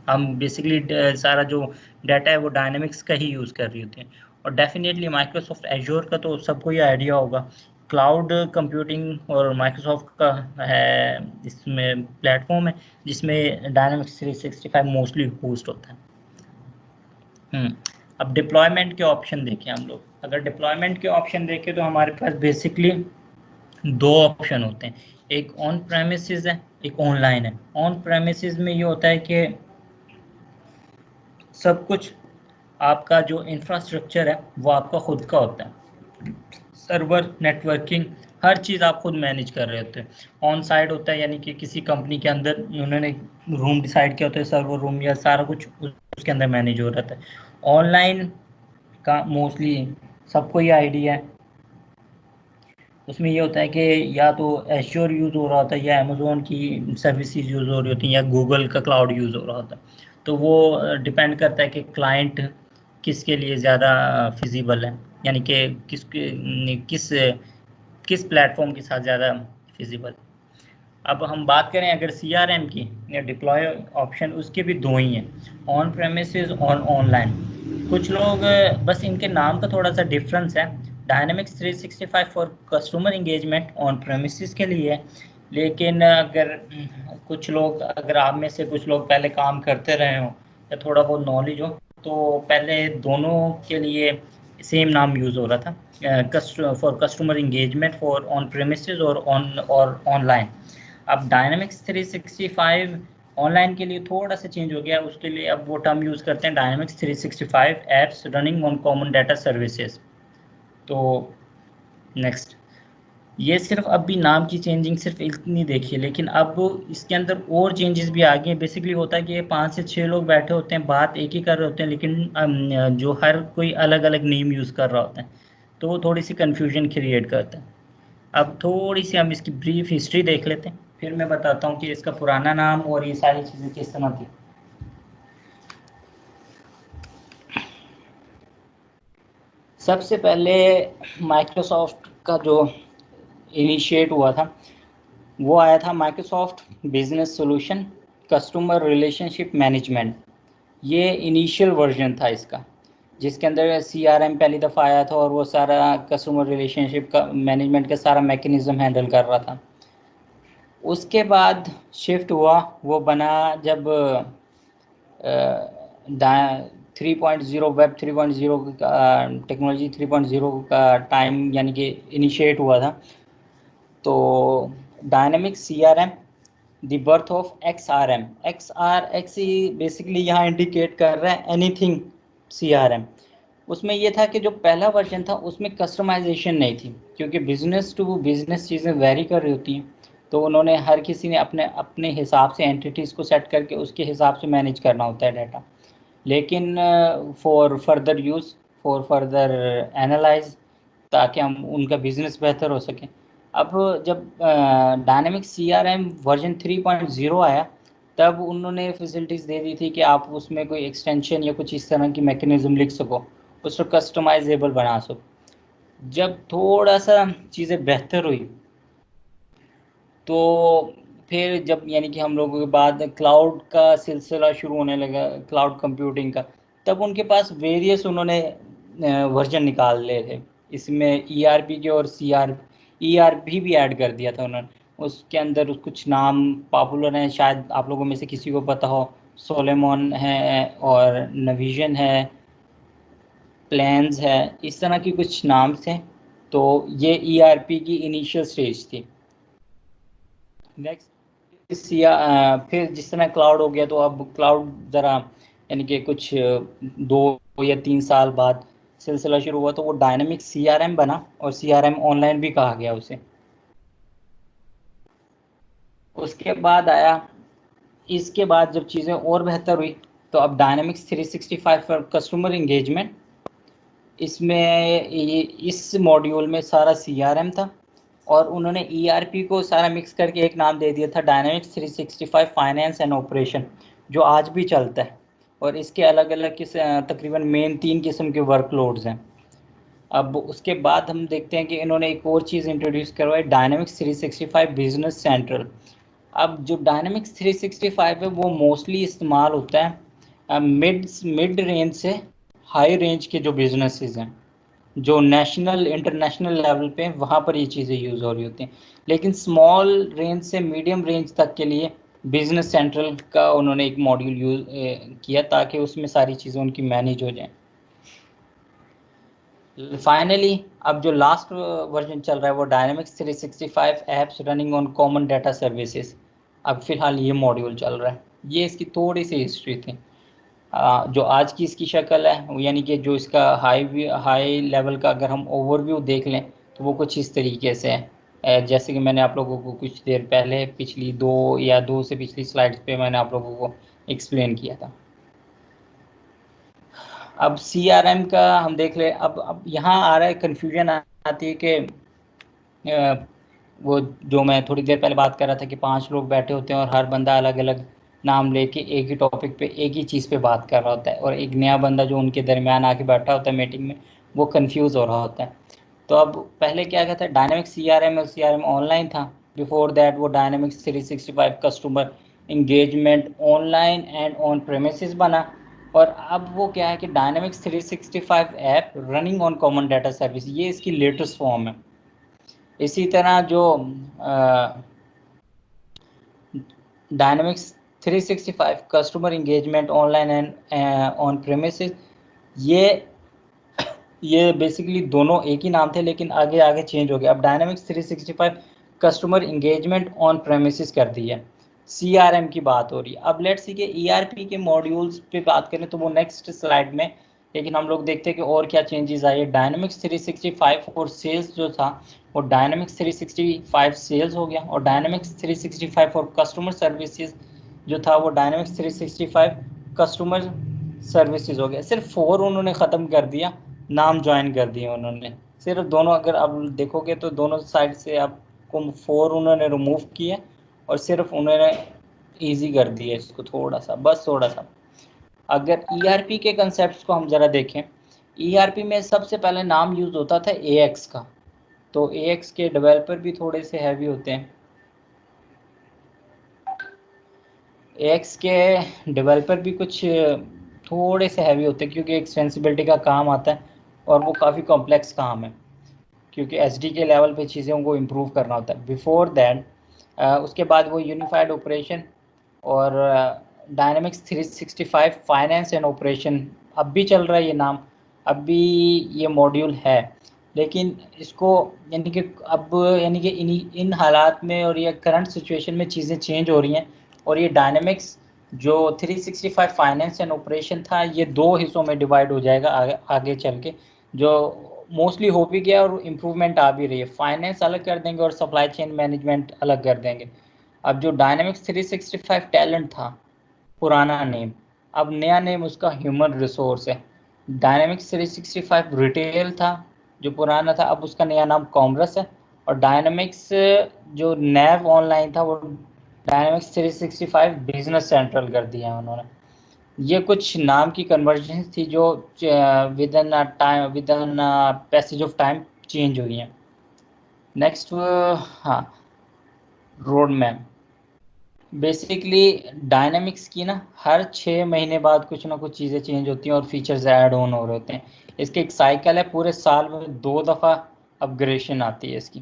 Speaker 1: ہم بیسکلی سارا جو ڈیٹا ہے وہ ڈائنامکس کا ہی یوز کر رہی ہوتی ہیں. اور ڈیفینیٹلی مائکروسافٹ ایجور کا تو سب کو ہی آئیڈیا ہوگا، کلاؤڈ کمپیوٹنگ اور مائکروسافٹ کا ہے اس میں پلیٹ فارم ہے جس میں ڈائنامکس 365 موسٹلی ہوسٹ ہوتا ہے. اب ڈپلائمنٹ کے آپشن دیکھیں ہم لوگ. اگر ڈپلائمنٹ کے آپشن دیکھیں تو ہمارے پاس بیسکلی دو آپشن ہوتے ہیں، ایک آن پریمیسز ہے، ایک آن لائن ہے. آن پریمیسز میں یہ ہوتا ہے کہ سب کچھ آپ کا جو انفراسٹرکچر ہے وہ آپ کا خود کا ہوتا ہے، سرور، نیٹورکنگ، ہر چیز آپ خود مینیج کر رہے ہوتے ہیں. آن سائٹ ہوتا ہے یعنی کہ کسی کمپنی کے اندر انہوں نے روم ڈیسائیڈ کیا ہوتا ہے، سرور روم یا سارا کچھ اس کے اندر مینیج ہو رہتا ہے. آن لائن کا موسٹلی سب کو یہ آئیڈیا ہے، اس میں یہ ہوتا ہے کہ یا تو ایشور یوز ہو رہا ہوتا ہے، یا امیزون کی سروسز یوز ہو رہی ہوتی ہیں، یا گوگل کا کلاؤڈ یوز ہو رہا ہوتا ہے. تو وہ ڈپینڈ کرتا ہے کہ کلائنٹ کس کے لیے زیادہ فیزیبل ہے، یعنی کہ کس کس پلیٹ فارم کے ساتھ زیادہ فیزیبل. اب ہم بات کریں اگر سی آر ایم کی یا ڈپلوائے آپشن، اس کے بھی دو ہی ہیں، آن پریمیسز اور آن لائن. کچھ لوگ بس ان کے نام کا تھوڑا سا ڈفرنس ہے. Dynamics 365 for customer engagement on premises کے لیے، لیکن اگر کچھ لوگ، اگر آپ میں سے کچھ لوگ پہلے کام کرتے رہے ہوں یا تھوڑا بہت نالج ہو، تو پہلے دونوں کے لیے سیم نام یوز ہو رہا تھا، for customer engagement for on premises اور آن لائن. اب ڈائنامکس 365 آن لائن کے لیے تھوڑا سا چینج ہو گیا، اس کے لیے اب وہ ٹرم یوز کرتے ہیں dynamics 365 apps running on common data services. تو نیکسٹ، یہ صرف اب بھی نام کی چینجنگ صرف اتنی دیکھیے، لیکن اب اس کے اندر اور چینجز بھی آ گئے ہیں. بیسکلی ہوتا ہے کہ 5 سے 6 لوگ بیٹھے ہوتے ہیں، بات ایک ہی کر رہے ہوتے ہیں، لیکن جو ہر کوئی الگ الگ نیم یوز کر رہا ہوتا ہے، تو وہ تھوڑی سی کنفیوژن کریٹ کرتا ہے. اب تھوڑی سی ہم اس کی بریف ہسٹری دیکھ لیتے ہیں، پھر میں بتاتا ہوں کہ اس کا پرانا نام اور یہ ساری چیزیں کس طرح تھی. سب سے پہلے مائکروسافٹ کا جو انیشیٹ ہوا تھا وہ آیا تھا Microsoft business solution customer relationship management. یہ انیشیل ورژن تھا اس کا، جس کے اندر سی آر ایم پہلی دفعہ آیا تھا، اور وہ سارا کسٹمر ریلیشن شپ کا مینجمنٹ کا سارا میکینزم ہینڈل کر رہا تھا. اس کے بعد شفٹ ہوا، وہ بنا جب 3.0 ویب 3.0 ٹیکنالوجی 3.0 کا ٹائم یعنی کہ انیشیٹ ہوا تھا. تو dynamic C R M, the birth of X R M. X basically یہاں انڈیکیٹ کر رہا ہے anything C R M. اس میں یہ تھا کہ جو پہلا ورژن تھا اس میں کسٹمائزیشن نہیں تھی، کیونکہ بزنس ٹو بزنس چیزیں ویری کر رہی ہوتی ہیں، تو انہوں نے ہر کسی نے اپنے حساب سے اینٹیٹیز کو سیٹ کر کے اس کے حساب سے مینیج کرنا ہوتا ہے ڈیٹا. لیکن for further use, for further analyse, تاکہ ہم ان کا بزنس بہتر ہو سکیں. اب جب dynamic C R M version 3.0 آیا، تب انہوں نے فیسلٹیز دے دی تھی کہ آپ اس میں کوئی ایکسٹینشن یا کچھ اس طرح کی میکینزم لکھ سکو، اس کو کسٹمائزیبل بنا سکو. جب تھوڑا سا چیزیں بہتر ہوئی تو پھر جب یعنی کہ ہم لوگوں کے بعد کلاؤڈ کا سلسلہ شروع ہونے لگا، کلاؤڈ کمپیوٹنگ کا، تب ان کے پاس ویریس انہوں نے ورژن نکال لے تھے. اس میں ای آر پی کے اور ای آر پی بھی ایڈ کر دیا تھا انہوں نے. اس کے اندر کچھ نام پاپولر ہیں، شاید آپ لوگوں میں سے کسی کو پتہ ہو، سولیمون ہے اور نویژن ہے، پلانز ہے، اس طرح کی کچھ نامس ہیں. تو یہ ای آر پی کی انیشیل سٹیج تھی. نیکسٹ، پھر جس طرح کلاؤڈ ہو گیا، تو اب کلاؤڈ ذرا یعنی کہ کچھ 2 یا 3 سال بعد سلسلہ شروع ہوا، تو وہ ڈائنامک سی آر ایم بنا، اور C R M online بھی کہا گیا اسے. اس کے بعد آیا، اس کے بعد جب چیزیں اور بہتر ہوئی، تو اب ڈائنامکس 365 فار کسٹمر انگیجمنٹ، اس میں اس ماڈیول میں سارا CRM تھا، اور انہوں نے ERP کو سارا مکس کر کے ایک نام دے دیا تھا ڈائنامکس 365 فائنینس اینڈ آپریشن، جو آج بھی چلتا ہے، اور اس کے الگ الگ تقریباً مین 3 قسم کے ورک لوڈز ہیں۔ اب اس کے بعد ہم دیکھتے ہیں کہ انہوں نے ایک اور چیز انٹروڈیوس کروائی، ڈائنامکس 365 بزنس سینٹرل۔ اب جو ڈائنامکس 365 ہے وہ موسٹلی استعمال ہوتا ہے مڈ رینج سے ہائی رینج کے جو بزنسز ہیں، جو نیشنل انٹرنیشنل لیول پہ، وہاں پر یہ چیزیں یوز ہو رہی ہوتی ہیں، لیکن سمال رینج سے میڈیم رینج تک کے لیے بزنس سینٹرل کا انہوں نے ایک ماڈیول یوز کیا، تاکہ اس میں ساری چیزیں ان کی مینیج ہو جائیں۔ فائنلی اب جو لاسٹ ورژن چل رہا ہے وہ dynamics 365 apps running on common data services. اب فی الحال یہ ماڈیول چل رہا ہے، یہ اس کی تھوڑی سی ہسٹری تھی۔ جو آج کی اس کی شکل ہے، یعنی کہ جو اس کا ہائی لیول کا اگر ہم اوور ویو دیکھ لیں تو وہ کچھ اس طریقے سے ہے، جیسے کہ میں نے آپ لوگوں کو کچھ دیر پہلے پچھلی دو سے پچھلی سلائڈز پہ میں نے آپ لوگوں کو ایکسپلین کیا تھا۔ اب CRM کا ہم دیکھ لیں، اب یہاں آ رہا ہے کنفیوژن آتی ہے کہ وہ جو میں تھوڑی دیر پہلے بات کر رہا تھا کہ 5 لوگ بیٹھے ہوتے ہیں اور ہر بندہ الگ الگ نام لے کے ایک ہی ٹاپک پہ ایک ہی چیز پہ بات کر رہا ہوتا ہے، اور ایک نیا بندہ جو ان کے درمیان آ کے بیٹھا ہوتا ہے میٹنگ میں، وہ کنفیوز ہو رہا ہوتا ہے۔ تو اب پہلے کیا کہتا ہے، ڈائنامکس CRM آن لائن تھا، بیفور دیٹ وہ dynamics 365 customer engagement on line and on premises بنا، اور اب وہ کیا ہے کہ Dynamics 365 app running on common data service, یہ اس کی لیٹسٹ فارم ہے۔ اسی طرح جو dynamics 365 customer engagement on line and on premises, یہ بیسیکلی دونوں ایک ہی نام تھے، لیکن آگے چینج ہو گیا۔ اب ڈائنامکس 365 کسٹمر انگیجمنٹ آن پریمیسز کر دی ہے، CRM کی بات ہو رہی ہے۔ اب لیٹ سی کہ ERP کے ماڈیولز پہ بات کریں تو وہ نیکسٹ سلائڈ میں، لیکن ہم لوگ دیکھتے ہیں کہ اور کیا چینجز آئی ہے۔ ڈائنامکس 365 اور سیلز جو تھا وہ ڈائنامکس 365 سیلز ہو گیا، اور ڈائنامکس 365 اور کسٹمر سروسز جو تھا وہ ڈائنامکس 365 کسٹمر سروسز ہو گیا۔ صرف 4 انہوں نے ختم کر دیا، نام جوائن کر دیے انہوں نے، صرف دونوں اگر اب دیکھو گے تو دونوں سائڈ سے آپ کو 4 انہوں نے ریموو کیا، اور صرف انہوں نے ایزی کر دیا اس کو تھوڑا سا، بس تھوڑا سا۔ اگر ERP کے کنسیپٹس کو ہم ذرا دیکھیں، ERP میں سب سے پہلے نام یوز ہوتا تھا AX کا، تو AX کے ڈیولپر بھی تھوڑے سے ہیوی ہوتے ہیں، AX کے ڈیولپر بھی کچھ تھوڑے سے ہیوی ہوتے ہیں، کیونکہ ایکسٹینسبلٹی کا کام آتا ہے، اور وہ کافی کمپلیکس کام ہے، کیونکہ SD کے لیول پہ چیزوں کو امپروو کرنا ہوتا ہے۔ بیفور دیٹ اس کے بعد وہ یونیفائڈ آپریشن اور ڈائنامکس 365 فائنینس اینڈ آپریشن، اب بھی چل رہا ہے یہ نام، اب بھی یہ ماڈیول ہے، لیکن اس کو یعنی کہ ان حالات میں اور یہ کرنٹ سچویشن میں چیزیں چینج ہو رہی ہیں، اور یہ ڈائنامکس جو 365 فائنینس اینڈ آپریشن تھا یہ 2 حصوں میں ڈیوائڈ ہو جائے گا آگے چل کے، جو موسٹلی ہو بھی گیا اور امپروومنٹ آ بھی رہی ہے۔ فائنینس الگ کر دیں گے اور سپلائی چین مینجمنٹ الگ کر دیں گے۔ اب جو ڈائنامکس 365 ٹیلنٹ تھا پرانا نیم، اب نیا نیم اس کا ہیومن ریسورس ہے۔ ڈائنامکس 365 ریٹیل تھا جو پرانا تھا، اب اس کا نیا نام کامرس ہے، اور ڈائنامکس جو نیو آن لائن تھا وہ ڈائنامکس 365 بزنس سینٹرل کر دیا ہے انہوں نے۔ یہ کچھ نام کی کنورژن تھی جو with in passage of time change ہوئی ہیں۔ نیکسٹ ہاں، روڈ میپ۔ بیسیکلی ڈائنامکس کی نا ہر 6 مہینے بعد کچھ نہ کچھ چیزیں چینج ہوتی ہیں اور فیچرز ایڈ آن ہو رہے ہوتے ہیں۔ اس کے ایک سائیکل ہے، پورے سال میں 2 دفعہ اپگریشن آتی ہے اس کی۔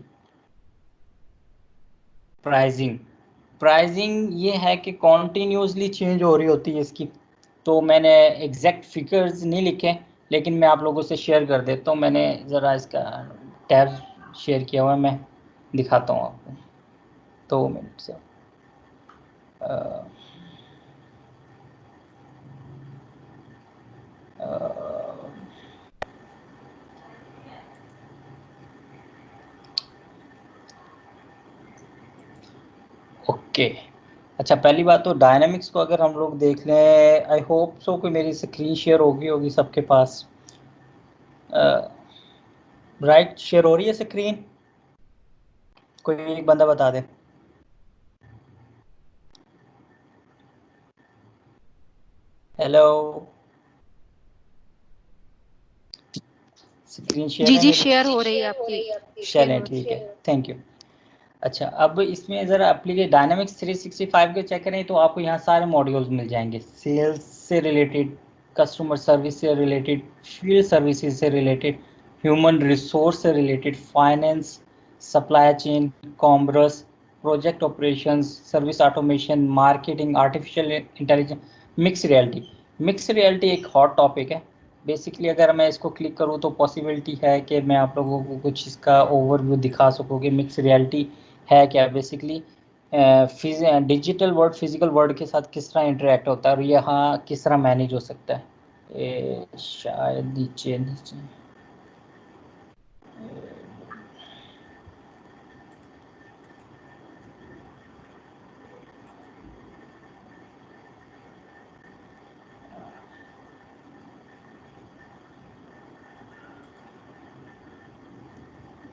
Speaker 1: پرائزنگ یہ ہے کہ کنٹینیوسلی چینج ہو رہی ہوتی ہے اس کی، تو میں نے ایگزیکٹ فگرز نہیں لکھے، لیکن میں آپ لوگوں سے شیئر کر دیتا ہوں۔ میں نے ذرا اس کا ٹیب شیئر کیا ہوا ہے، میں دکھاتا ہوں آپ کو 2 منٹ سے۔ اوکے، اچھا پہلی بات تو ڈائنامکس کو اگر ہم لوگ دیکھ لیں، آئی ہوپ سو کہ میری اسکرین شیئر ہوگی سب کے پاس۔ رائٹ شیئر ہو رہی ہے اسکرین؟ کوئی ایک بندہ بتا دے. ہیلو، اسکرین شیئر ہے
Speaker 2: جی
Speaker 1: میری؟
Speaker 2: شیئر ہو رہی ہے آپ کی.
Speaker 1: چلیں ٹھیک ہے، تھینک یو. اچھا، اب اس میں ذرا اپلیکیشن ڈائنامکس 365 کو چیک کریں تو آپ کو یہاں سارے ماڈیولز مل جائیں گے. سیلز سے ریلیٹڈ، کسٹمر سروس سے ریلیٹڈ، فیلڈ سروسز سے ریلیٹڈ، ہیومن ریسورس سے related, finance, supply chain, commerce, project operations, service automation, marketing, artificial intelligence, mix reality. Mix reality ایک ہاٹ ٹاپک ہے. بیسکلی اگر میں اس کو کلک کروں تو پاسبلٹی ہے کہ میں آپ لوگوں کو کچھ اس کا اوور ویو دکھا سکوں کہ مکس ریئلٹی ہے کیا. Basically digital world physical world کے ساتھ کس طرح انٹریکٹ ہوتا ہے اور یہاں کس طرح مینیج ہو سکتا ہے. شاید نیچے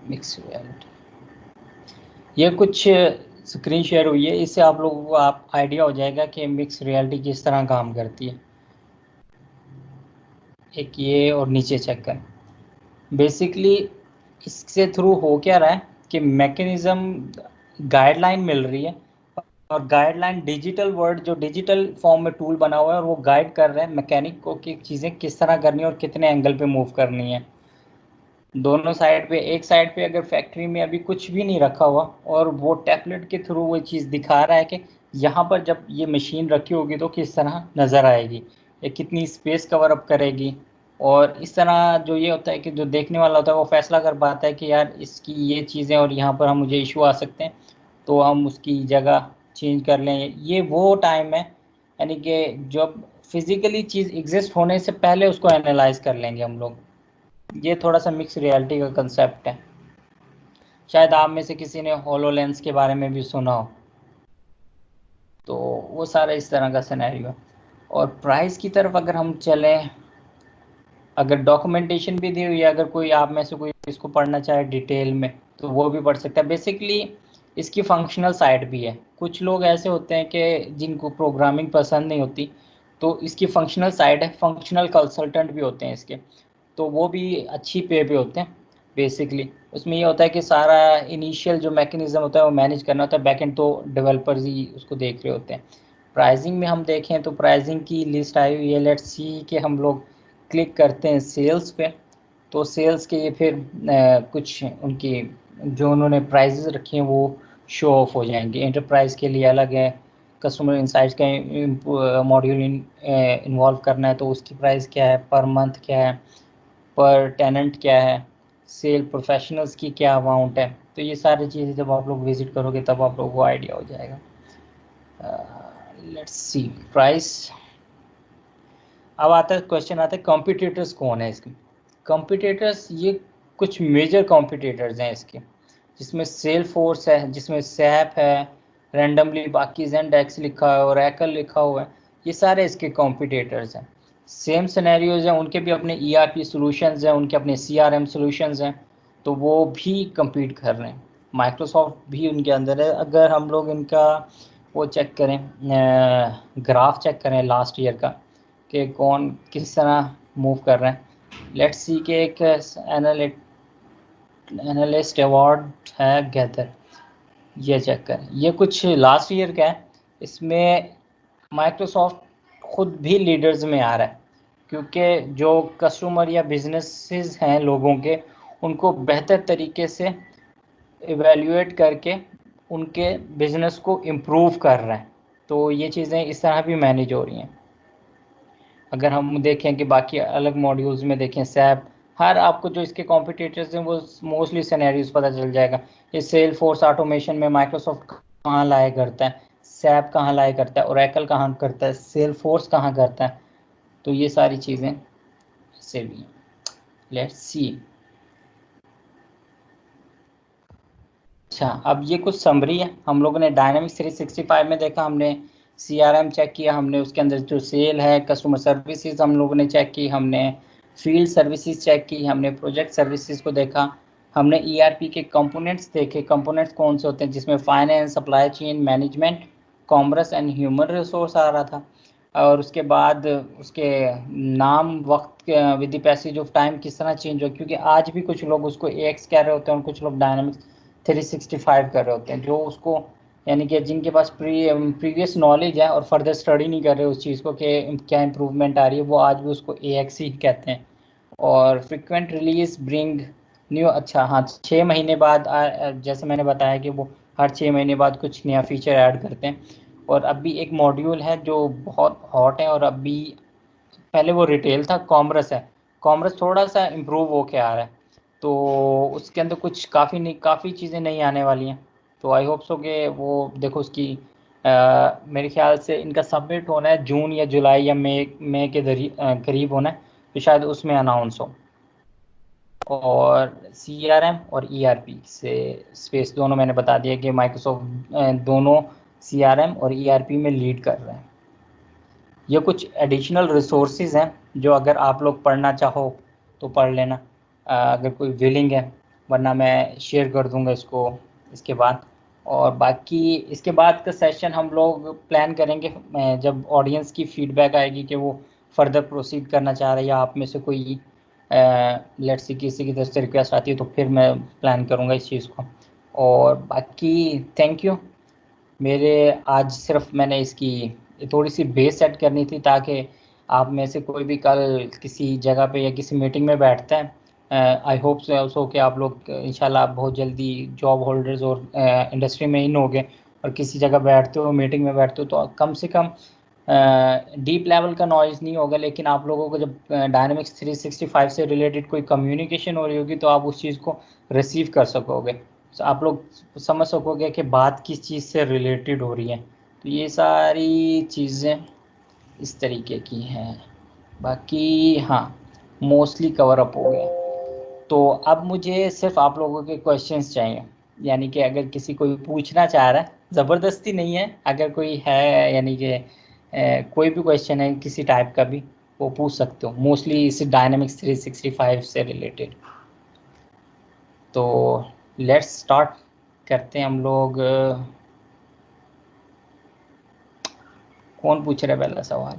Speaker 1: مکس ریئلٹی یہ کچھ اسکرین شیئر ہوئی ہے، اس سے آپ لوگوں کو آپ آئیڈیا ہو جائے گا کہ مکس ریئلٹی کس طرح کام کرتی ہے. ایک یہ اور نیچے چیک کریں. بیسکلی اس سے تھرو ہو کیا رہا ہے کہ میکینزم گائیڈ لائن مل رہی ہے، اور گائیڈ لائن ڈیجیٹل ورڈ جو ڈیجیٹل فارم میں ٹول بنا ہوا ہے، اور وہ گائیڈ کر رہے ہیں میکینک کو کہ چیزیں کس طرح کرنی ہے اور کتنے اینگل پہ موو کرنی ہے. دونوں سائڈ پہ، ایک سائڈ پہ اگر فیکٹری میں ابھی کچھ بھی نہیں رکھا ہوا اور وہ ٹیبلٹ کے تھرو وہ چیز دکھا رہا ہے کہ یہاں پر جب یہ مشین رکھی ہوگی تو کس طرح نظر آئے گی، یہ کتنی اسپیس کور اپ کرے گی. اور اس طرح جو یہ ہوتا ہے کہ جو دیکھنے والا ہوتا ہے وہ فیصلہ کر پاتا ہے کہ یار اس کی یہ چیزیں اور یہاں پر ہم مجھے ایشو آ سکتے ہیں تو ہم اس کی جگہ چینج کر لیں. یہ وہ ٹائم ہے یعنی کہ جب فزیکلی چیز ایگزسٹ ہونے سے پہلے اس کو انالائز کر لیں گے ہم لوگ. یہ تھوڑا سا مکس ریئلٹی کا کنسیپٹ ہے. شاید آپ میں سے کسی نے ہولو لینس کے بارے میں بھی سنا ہو. تو وہ سارا اس طرح کا سینیریو. اور پرائز کی طرف اگر ہم چلیں، اگر ڈاکومنٹیشن بھی دی ہوئی ہے، اگر کوئی آپ میں سے کوئی اس کو پڑھنا چاہے ڈیٹیل میں تو وہ بھی پڑھ سکتا ہے. بیسکلی اس کی فنکشنل سائڈ بھی ہے. کچھ لوگ ایسے ہوتے ہیں کہ جن کو پروگرامنگ پسند نہیں ہوتی تو اس کی فنکشنل سائڈ ہے. فنکشنل کنسلٹنٹ بھی ہوتے ہیں اس کے، تو وہ بھی اچھی پے پہ ہوتے ہیں. بیسکلی اس میں یہ ہوتا ہے کہ سارا انیشیل جو میکینزم ہوتا ہے وہ مینیج کرنا ہوتا ہے، بیک اینڈ تو ڈیولپرز ہی اس کو دیکھ رہے ہوتے ہیں. پرائزنگ میں ہم دیکھیں تو پرائزنگ کی لسٹ آئی ہوئی ہے. لیٹس سی کہ ہم لوگ کلک کرتے ہیں سیلز پہ تو سیلز کے یہ پھر کچھ ان کی جو انہوں نے پرائزز رکھی ہیں وہ شو آف ہو جائیں گے. انٹرپرائز کے لیے الگ ہے، کسٹمر انسائٹس کا ماڈیول انوالو کرنا ہے تو اس کی پرائز کیا ہے، پر منتھ کیا ہے، پر ٹیننٹ کیا ہے، سیل پروفیشنلز کی کیا اماؤنٹ ہے. تو یہ ساری چیزیں جب آپ لوگ وزٹ کرو گے تب آپ لوگوں کو آئیڈیا ہو جائے گا. Let's see price. اب آتا ہے کوشچن آتا ہے کمپٹیٹرز کون ہے اس کے. کمپٹیٹرز یہ کچھ میجر کمپٹیٹرز ہیں اس کے، جس میں سیل فورس ہے، جس میں سیپ ہے، رینڈملی باقی زینڈیکس لکھا ہے اور ایکل لکھا ہوا ہے. یہ سارے اس کے کمپٹیٹرز ہیں. سیم سینیریوز ہیں، ان کے بھی اپنے ای آر پی سولوشنز ہیں، ان کے اپنے سی آر ایم سولوشنز ہیں، تو وہ بھی کمپیٹ کر رہے ہیں. مائکروسافٹ بھی ان کے اندر ہے. اگر ہم لوگ ان کا وہ چیک کریں، گراف چیک کریں لاسٹ ایئر کا کہ کون کس طرح موو کر رہے ہیں. لیٹس سی کہ ایک اینالسٹ ایوارڈ ہے گیدر، یہ چیک کریں. یہ کچھ لاسٹ ایئر کا ہے. اس میں مائکروسافٹ خود بھی لیڈرز میں آ رہا ہے، کیونکہ جو کسٹمر یا بزنسز ہیں لوگوں کے، ان کو بہتر طریقے سے ایویلیویٹ کر کے ان کے بزنس کو امپروو کر رہے ہیں. تو یہ چیزیں اس طرح بھی مینیج ہو رہی ہیں. اگر ہم دیکھیں کہ باقی الگ ماڈیولز میں دیکھیں سیپ، ہر آپ کو جو اس کے کمپٹیٹرز ہیں وہ موسٹلی سینیریوز پتہ چل جائے گا. یہ سیل فورس آٹومیشن میں مائکروسافٹ کہاں لائے کرتا ہے، سیپ کہاں لائے کرتا ہے، اوریکل کہاں کرتا ہے، سیل فورس کہاں کرتا ہے. تو یہ ساری چیزیں اس سے بھی ہیں. Let's see. اچھا، اب یہ کچھ سمری ہے. ہم لوگوں نے ڈائنامکس 365 میں دیکھا، ہم نے سی آر ایم چیک کیا، ہم نے اس کے اندر جو سیل ہے، کسٹمر سروسز ہم لوگوں نے چیک کی، ہم نے فیلڈ سروسز چیک کی، ہم نے پروجیکٹ سروسز کو دیکھا، ہم نے ای آر پی کے کمپوننٹس دیکھے، کمپوننٹس کون سے ہوتے ہیں جس میں finance, supply chain management, commerce and human resource آ رہا تھا، اور اس کے بعد اس کے نام وقت with the passage of time کس طرح چینج ہو، کیونکہ آج بھی کچھ لوگ اس کو اے ایکس کہہ رہے ہوتے ہیں اور کچھ لوگ ڈائنامکس 365 کر رہے ہوتے ہیں، جو اس کو یعنی کہ جن کے پاس پریویس نالج ہے اور فردر اسٹڈی نہیں کر رہے اس چیز کو کہ کیا امپروومنٹ آ رہی ہے، وہ آج بھی اس کو اے ایکس ہی کہتے ہیں۔ اور فریکوینٹ ریلیز برنگ نیو، اچھا ہاں 6 مہینے بعد جیسے میں نے بتایا کہ وہ ہر 6 مہینے بعد کچھ نیا فیچر ایڈ کرتے ہیں۔ اور اب بھی ایک ماڈیول ہے جو بہت ہاٹ ہے، اور اب بھی پہلے وہ ریٹیل تھا، کامرس ہے، کامرس تھوڑا سا امپروو ہو کے آ رہا ہے، تو اس کے اندر کچھ کافی چیزیں نہیں آنے والی ہیں، تو آئی ہوپ سو کہ وہ دیکھو اس کی میرے خیال سے ان کا سبمٹ ہونا ہے جون یا جولائی یا مئی کے قریب ہونا ہے، تو شاید اس میں اناؤنس ہو۔ اور سی آر ایم اور ای آر پی سے اسپیس دونوں میں نے بتا دیا کہ مائیکروسافٹ دونوں سی آر ایم اور ای آر پی میں لیڈ کر رہے ہیں۔ یہ کچھ ایڈیشنل ریسورسز ہیں جو اگر آپ لوگ پڑھنا چاہو تو پڑھ لینا، اگر کوئی ویلنگ ہے، ورنہ میں شیئر کر دوں گا اس کو اس کے بعد۔ اور باقی اس کے بعد کا سیشن ہم لوگ پلان کریں گے جب آڈینس کی فیڈ بیک آئے گی کہ وہ فردر پروسیڈ کرنا چاہ رہے ہیں، یا آپ میں سے کوئی لیٹ سی کسی کی طرف سے ریکویسٹ آتی ہے، تو پھر میں پلان کروں گا اس چیز کو۔ اور باقی تھینک یو، میرے آج صرف میں نے اس کی تھوڑی سی بیس سیٹ کرنی تھی تاکہ آپ میں سے کوئی بھی کل کسی جگہ پہ یا کسی میٹنگ میں بیٹھتا ہے، آئی ہوپ سو کہ آپ لوگ انشاءاللہ بہت جلدی جاب ہولڈرز اور انڈسٹری میں ان ہوگے، اور کسی جگہ بیٹھتے ہو، میٹنگ میں بیٹھتے ہو، تو کم سے کم ڈیپ لیول کا نالج نہیں ہوگا، لیکن آپ لوگوں کو جب ڈائنامکس 365 سے ریلیٹڈ کوئی کمیونیکیشن ہو رہی ہوگی تو آپ اس چیز کو ریسیو کر سکو گے، آپ لوگ سمجھ سکو گے کہ بات کس چیز سے ریلیٹڈ ہو رہی ہے، تو یہ ساری چیزیں اس طریقے کی ہیں۔ باقی ہاں موسٹلی کور اپ ہو گیا، تو اب مجھے صرف آپ لوگوں کے کویشچنس چاہیے، یعنی کہ اگر کسی کوئی پوچھنا چاہ رہا ہے، زبردستی نہیں ہے، اگر کوئی ہے یعنی کہ کوئی بھی کویشچن ہے کسی ٹائپ کا بھی وہ پوچھ سکتے ہو، موسٹلی اس ڈائنامکس 365 سے ریلیٹڈ۔ تو لیٹس اسٹارٹ کرتے ہیں ہم لوگ۔ کون پوچھ رہا ہے پہلا سوال؟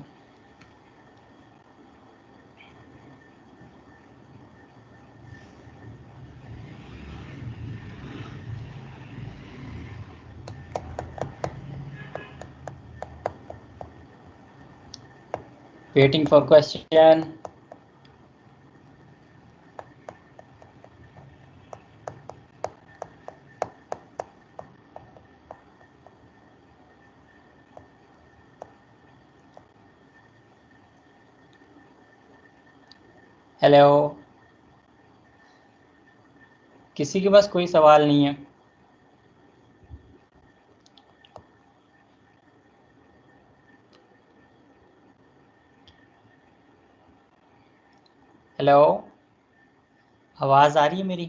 Speaker 1: Waiting for question. ہیلو، کسی کے پاس کوئی سوال نہیں ہے؟ ہیلو، آواز آ رہی ہے میری؟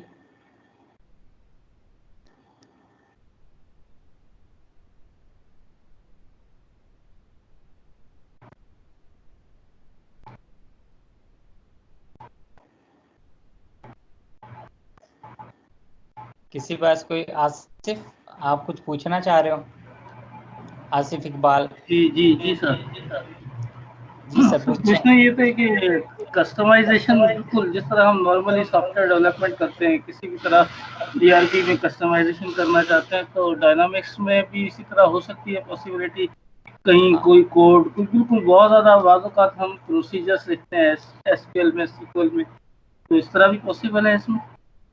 Speaker 1: کسی پاس کوئی؟ آصف آپ کچھ پوچھنا چاہ رہے ہو؟ آصف اقبال؟
Speaker 2: جی سر،
Speaker 1: جی سر پوچھیں۔
Speaker 2: پوچھنا یہ تھا کہ کسٹمائزیشن بالکل جس طرح ہم نارملی سافٹ ویئر ڈیولپمنٹ کرتے ہیں، کسی بھی طرح ڈی آر پی میں کسٹمائزیشن کرنا چاہتے ہیں، تو ڈائنامکس میں بھی اسی طرح ہو سکتی ہے پاسبلٹی؟ کہیں
Speaker 1: ہاں
Speaker 2: کوئی کوڈ بالکل بہت زیادہ بعض اوقات ہم پروسیجرس لکھتے ہیں ایس کیو ایل میں، سیکوئل میں، تو اس طرح بھی پاسبل ہے اس میں؟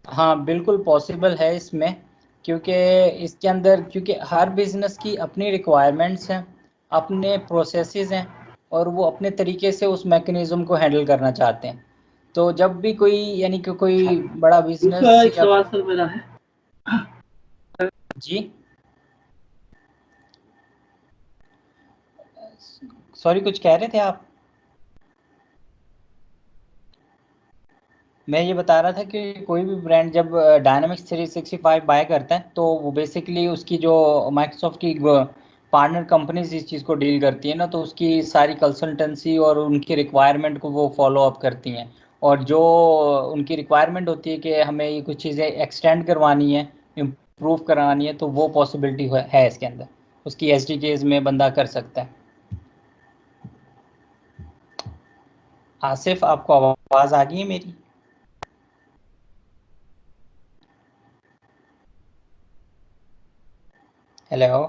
Speaker 1: ہاں بالکل پاسبل ہے اس میں، کیونکہ اس کے اندر کیونکہ ہر بزنس کی اپنی ریکوائرمنٹس ہیں، اپنے پروسیسز ہیں، اور وہ اپنے طریقے سے اس میکنزم کو ہینڈل کرنا چاہتے ہیں، تو جب بھی کوئی یعنی کہ کوئی بڑا
Speaker 2: دوسرا
Speaker 1: بزنس
Speaker 2: ایک
Speaker 1: یا
Speaker 2: سوال سر میرا ہے،
Speaker 1: جی سوری کچھ کہہ رہے تھے آپ؟ میں یہ بتا رہا تھا کہ کوئی بھی برانڈ جب ڈائنامکس 365 بائی کرتا ہے تو وہ بیسکلی اس کی جو مائیکروسافٹ کی پارٹنر کمپنیز اس چیز کو ڈیل کرتی ہیں نا، تو اس کی ساری کنسلٹنسی اور ان کی ریکوائرمنٹ کو وہ فالو اپ کرتی ہیں، اور جو ان کی ریکوائرمنٹ ہوتی ہے کہ ہمیں یہ کچھ چیزیں ایکسٹینڈ کروانی ہے، امپروو کرانی ہے، تو وہ پاسبلٹی ہے اس کے اندر، اس کی ایس ڈی کیز میں بندہ کر سکتا ہے۔ آصف آپ کو آواز آ گئی ہے میری؟ ہیلو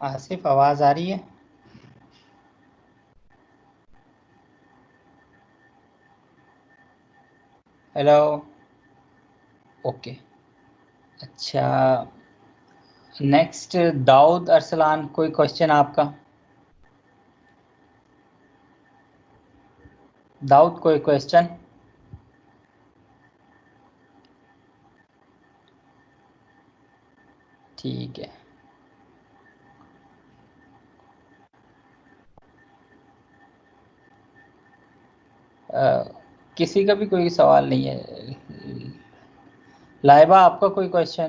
Speaker 1: آصف آواز آ رہی ہے؟ ہیلو اوکے اچھا، نیکسٹ داؤد ارسلان، کوئی کوشچن آپ کا؟ داؤد کوئی کوشچن؟ ٹھیک ہے، کسی کا بھی کوئی سوال نہیں ہے؟ لائبہ آپ کا کوئی کوشچن؟